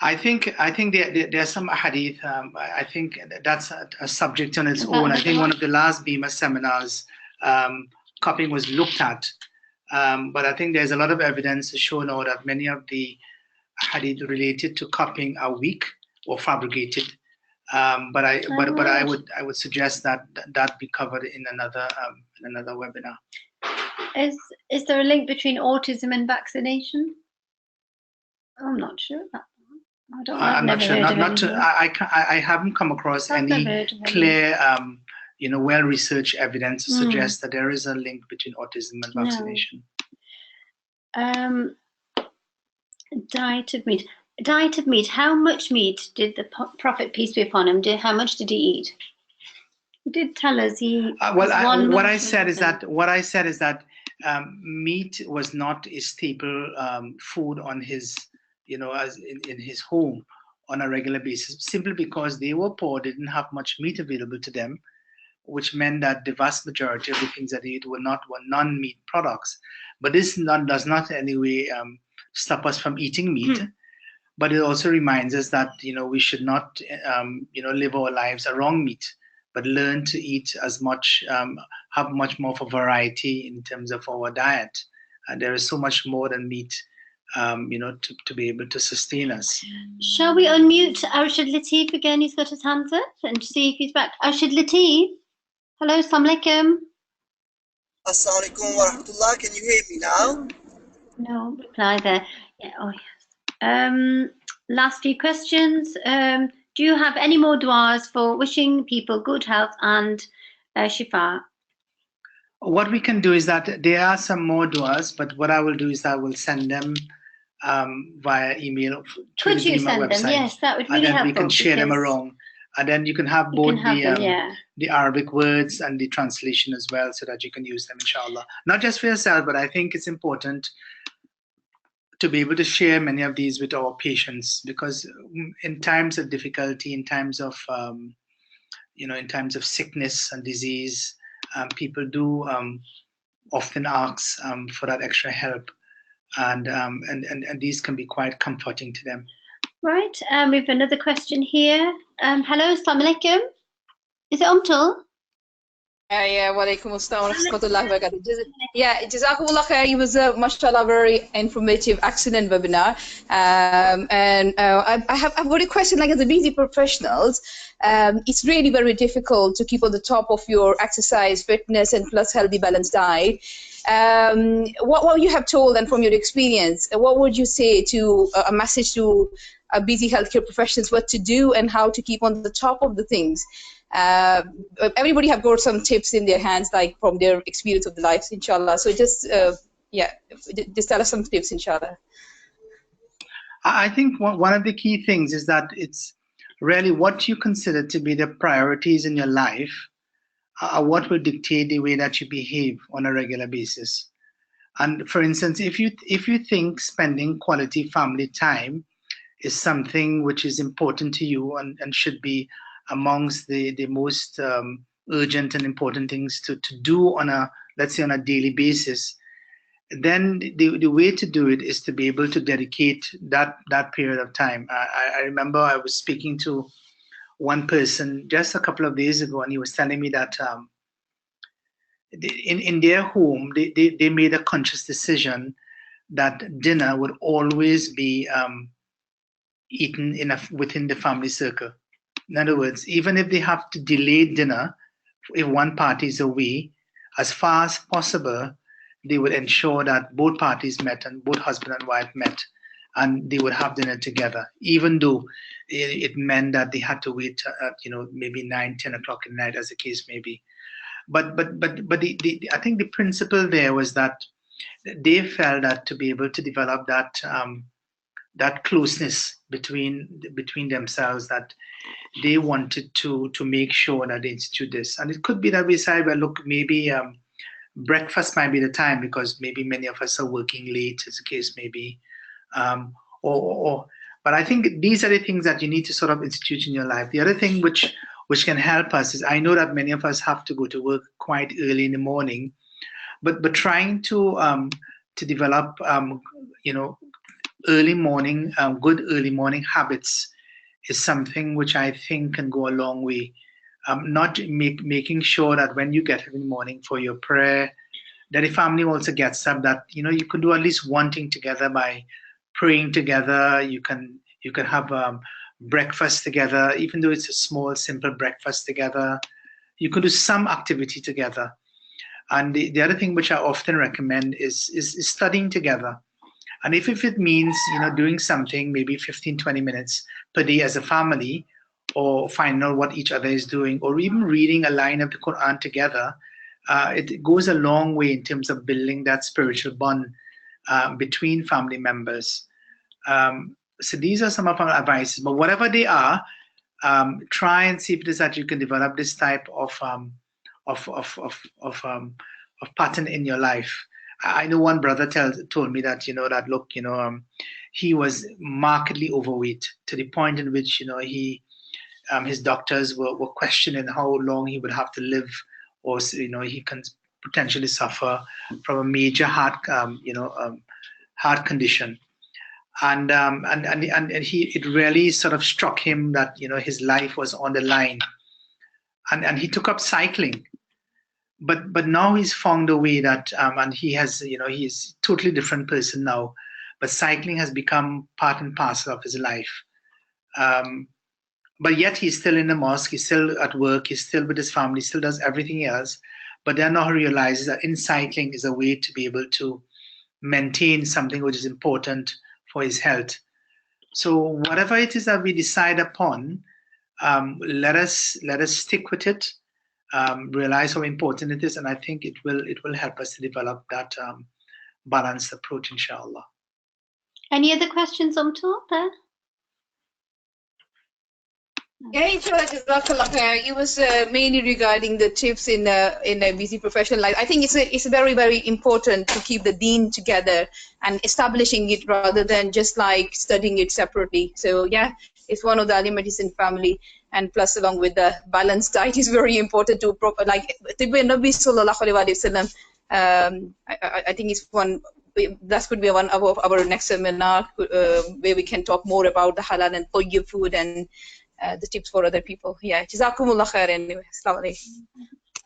I think there's some hadith. I think that's a subject on its own. I think one of the last BIMA seminars, cupping was looked at. But I think there's a lot of evidence to show now that many of the hadith related to cupping are weak or fabricated. But I would suggest that that be covered in another webinar. Is there a link between autism and vaccination? I'm not sure. I'm not sure. I haven't come across any clear, well-researched evidence to suggest that there is a link between autism and vaccination. No. Diet of meat. Diet of meat. How much meat did the Prophet, peace be upon him, how much did he eat? He did tell us he. What I said is that meat was not a staple food on his, as in his home on a regular basis, simply because they were poor, they didn't have much meat available to them, which meant that the vast majority of the things that they ate were non-meat products. But this does not in any way stop us from eating meat. But it also reminds us that we should not live our lives around meat, but learn to eat as much, have much more of a variety in terms of our diet. And there is so much more than meat, to be able to sustain us. Shall we unmute Arshad Latif again? He's got his hands up, and see if he's back. Arshad Latif, hello, assalamu alaikum. Assalamu alaikum wa rahmatullah. Can you hear me now? No reply there. Yeah. Oh yes. Last few questions. Do you have any more du'as for wishing people good health and shifa? What we can do is that there are some more du'as, but what I will do is I will send them via email. Could you send them? Yes, that would really help. And then we can share them around. And then you can have both the Arabic words and the translation as well, so that you can use them, inshallah. Not just for yourself, but I think it's important to be able to share many of these with our patients, because in times of difficulty, in times of sickness and disease, people do often ask for that extra help, and these can be quite comforting to them. Right. We have another question here. Hello, assalamu alaikum. Is it Umtul? Yeah, wa alaikum assalam wa rahmatullahi wa barakatuh. Yeah, Jazakumullah khair. It was a mashallah very informative, excellent webinar. And I've got a question, like, as a busy professionals, it's really very difficult to keep on the top of your exercise, fitness, and plus healthy, balanced diet. What you have told, and from your experience, what would you say to a message to busy healthcare professionals, what to do and how to keep on the top of the things? Everybody have got some tips in their hands, like from their experience of the lives, inshallah. So just tell us some tips, inshallah. I think one of the key things is that it's really what you consider to be the priorities in your life are what will dictate the way that you behave on a regular basis. And for instance, if you think spending quality family time is something which is important to you and should be amongst the most urgent and important things to do on a, let's say, on a daily basis, then the way to do it is to be able to dedicate that period of time. I remember I was speaking to one person just a couple of days ago, and he was telling me that in their home, they made a conscious decision that dinner would always be eaten within the family circle. In other words, even if they have to delay dinner, if one party is away, as far as possible, they would ensure that both parties met and both husband and wife met, and they would have dinner together, even though it meant that they had to wait, maybe 9, 10 o'clock at night, as the case may be. But I think the principle there was that they felt that to be able to develop that closeness between themselves, that they wanted to make sure that they institute this. And it could be that we say, well, look, maybe breakfast might be the time, because maybe many of us are working late, as the case may be. But I think these are the things that you need to sort of institute in your life. The other thing which can help us is, I know that many of us have to go to work quite early in the morning, but trying to develop early morning, good early morning habits is something which I think can go a long way. Not making sure that when you get up in the morning for your prayer, that the family also gets up, that you can do at least one thing together by praying together. You can have breakfast together, even though it's a small, simple breakfast together. You could do some activity together. And the other thing which I often recommend is studying together. And if it means, doing something, maybe 15, 20 minutes per day as a family, or finding out what each other is doing, or even reading a line of the Qur'an together, it goes a long way in terms of building that spiritual bond between family members. So these are some of our advices. But whatever they are, try and see if it is that you can develop this type of pattern in your life. I know one brother told me that look, he was markedly overweight to the point in which his doctors were questioning how long he would have to live, or he can potentially suffer from a major heart condition. And it really sort of struck him that his life was on the line, and he took up cycling. But now he's found a way that and he has he's a totally different person now. But cycling has become part and parcel of his life. But yet he's still in the mosque, he's still at work, he's still with his family, still does everything else. But then now he realizes that in cycling is a way to be able to maintain something which is important for his health. So whatever it is that we decide upon, let us stick with it, realize how important it is, and I think it will help us to develop that balanced approach, inshallah. Any other questions on top there? Yeah, inshallah, Jazakallah khair. It was mainly regarding the tips in a busy professional life. I think it's very, very important to keep the deen together and establishing it rather than just like studying it separately. So yeah, it's one of the elements in family, and plus along with the balanced diet is very important to like the Nabi Sallallahu Alaihi Wasallam. I think it's one. That could be one of our next seminar where we can talk more about the halal and tayyib food and the tips for other people. Yeah, Jazakumullah khair anyway. Assalamu alaikum.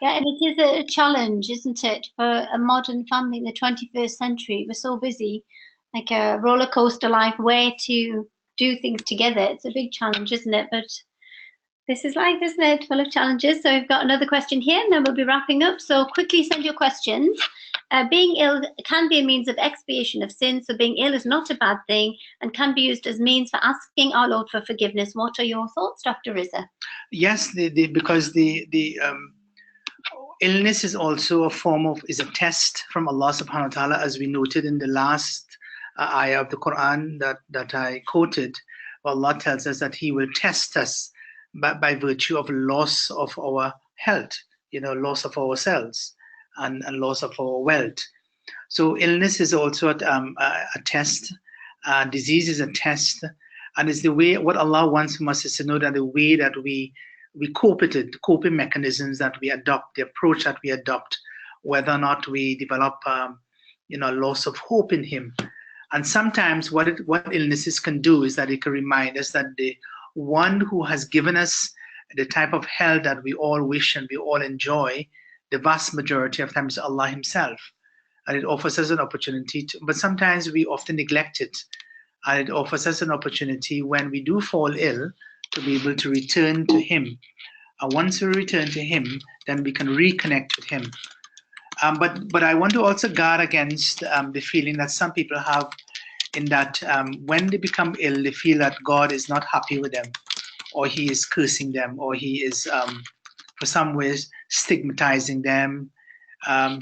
Yeah, and it is a challenge, isn't it, for a modern family in the 21st century. We're so busy, like a roller coaster life, where to do things together. It's a big challenge, isn't it? But this is life, isn't it? Full of challenges. So we've got another question here, and then we'll be wrapping up. So quickly send your questions. Being ill can be a means of expiation of sin, so being ill is not a bad thing and can be used as means for asking our Lord for forgiveness. What are your thoughts, Dr. Riza? Yes, because the illness is also is a test from Allah subhanahu wa ta'ala, as we noted in the last ayah of the Qur'an that I quoted. Allah tells us that He will test us by virtue of loss of our health, loss of our cells. And loss of our wealth. So illness is also a test, disease is a test, and it's the way, what Allah wants from us is to know that the way that we cope with it, the coping mechanisms that we adopt, the approach that we adopt, whether or not we develop loss of hope in Him. And sometimes what illnesses can do is that it can remind us that the one who has given us the type of health that we all wish and we all enjoy, the vast majority of times Allah Himself, and it offers us an opportunity but sometimes we often neglect it, and it offers us an opportunity when we do fall ill to be able to return to Him, and once we return to Him, then we can reconnect with Him. But I want to also guard against the feeling that some people have, in that when they become ill, they feel that God is not happy with them, or He is cursing them, or He is for some ways stigmatizing them,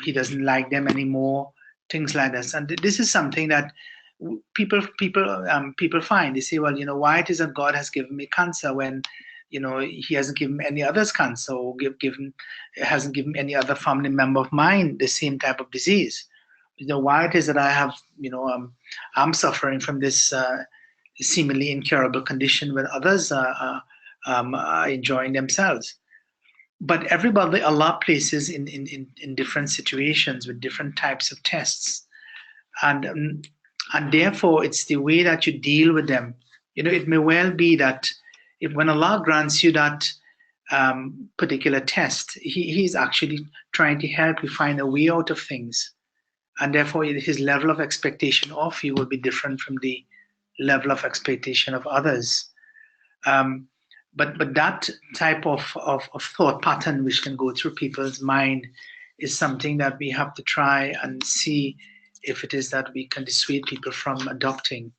He doesn't like them anymore, things like this. And this is something that people find. They say, well, why it is that God has given me cancer when He hasn't given any others cancer, or hasn't given any other family member of mine the same type of disease. Why it is that I have, I'm suffering from this seemingly incurable condition when others are enjoying themselves. But everybody Allah places in different situations with different types of tests, and therefore it's the way that you deal with them. It may well be that when Allah grants you that particular test, He is actually trying to help you find a way out of things, and therefore His level of expectation of you will be different from the level of expectation of others. But that type of thought pattern which can go through people's mind is something that we have to try and see if it is that we can dissuade people from adopting.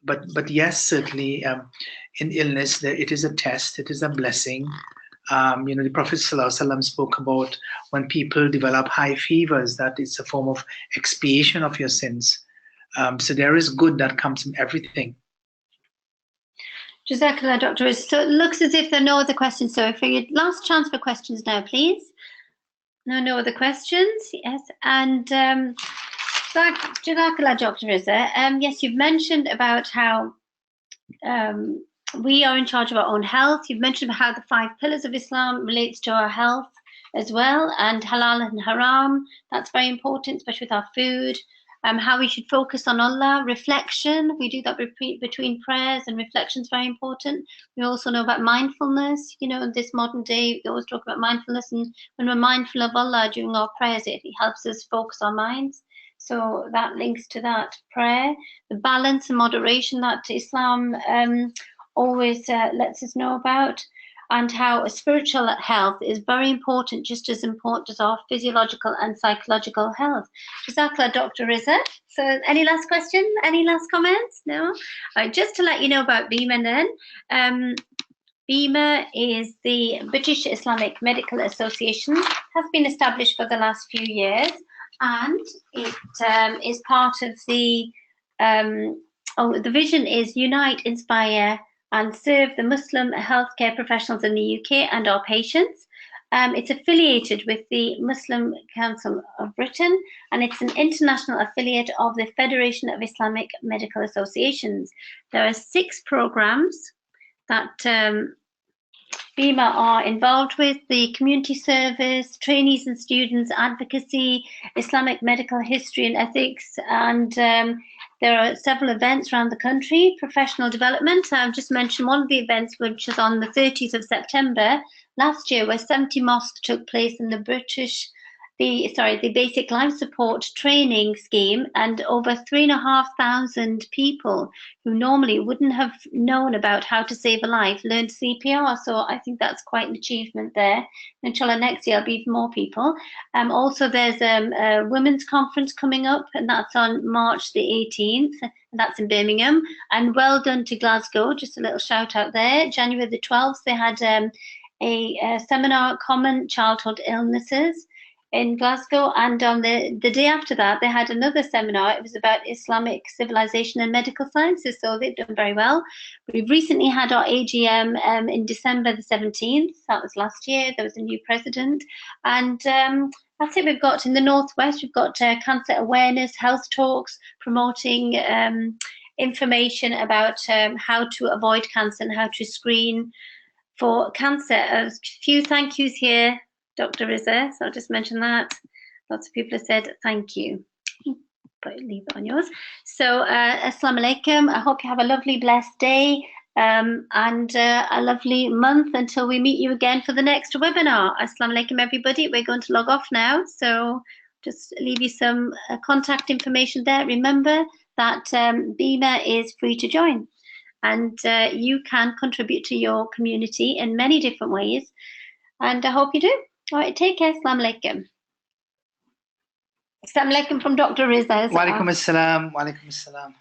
But yes, certainly in illness, it is a test, it is a blessing. The Prophet ﷺ spoke about when people develop high fevers, that it's a form of expiation of your sins. So there is good that comes from everything. Jazakallah, Dr. So it looks as if there are no other questions. So for your last chance for questions now, please. No other questions. Yes, and Jazakallah, Dr. Riza. Yes, you've mentioned about how we are in charge of our own health. You've mentioned how the 5 pillars of Islam relates to our health as well, and halal and haram. That's very important, especially with our food. How we should focus on Allah, reflection. We do that between prayers, and reflection is very important. We also know about mindfulness. In this modern day, we always talk about mindfulness, and when we're mindful of Allah during our prayers, it helps us focus our minds. So that links to that prayer. The balance and moderation that Islam always lets us know about, and how spiritual health is very important, just as important as our physiological and psychological health. Jazakallah, Dr. Riza. So any last question? Any last comments? No? Just to let you know about BIMA then. BIMA is the British Islamic Medical Association, has been established for the last few years, and it is part of the vision is unite, inspire, and serve the Muslim healthcare professionals in the UK and our patients. It's affiliated with the Muslim Council of Britain, and it's an international affiliate of the Federation of Islamic Medical Associations. There are 6 programs that BIMA are involved with: the community service, trainees and students, advocacy, Islamic medical history and ethics, and there are several events around the country, professional development. I've just mentioned one of the events, which is on the 30th of September last year, where 70 mosques took place in the Basic Life Support Training Scheme, and over 3,500 people who normally wouldn't have known about how to save a life learned CPR. So I think that's quite an achievement there. Inshallah, next year there'll be more people. Also, there's a women's conference coming up, and that's on March the 18th. And that's in Birmingham. And well done to Glasgow. Just a little shout out there. January the 12th, they had a seminar, Common Childhood Illnesses, in Glasgow, and on the day after that they had another seminar. It was about Islamic civilization and medical sciences, so they've done very well. We've recently had our AGM in December the 17th. That was last year. There was a new president, and that's it. We've got in the Northwest, we've got cancer awareness, health talks, promoting information about how to avoid cancer and how to screen for cancer. A few thank yous here, Dr. Riza, so I'll just mention that. Lots of people have said thank you. But leave it on yours. So, Assalamu alaikum. I hope you have a lovely, blessed day and a lovely month until we meet you again for the next webinar. Assalamu alaikum, everybody. We're going to log off now. So, just leave you some contact information there. Remember that BIMA is free to join, and you can contribute to your community in many different ways. And I hope you do. All right, take care. Assalamu alaikum. Assalamu alaikum from Dr. Riza. Wa alaikum assalam. Wa alaikum assalam.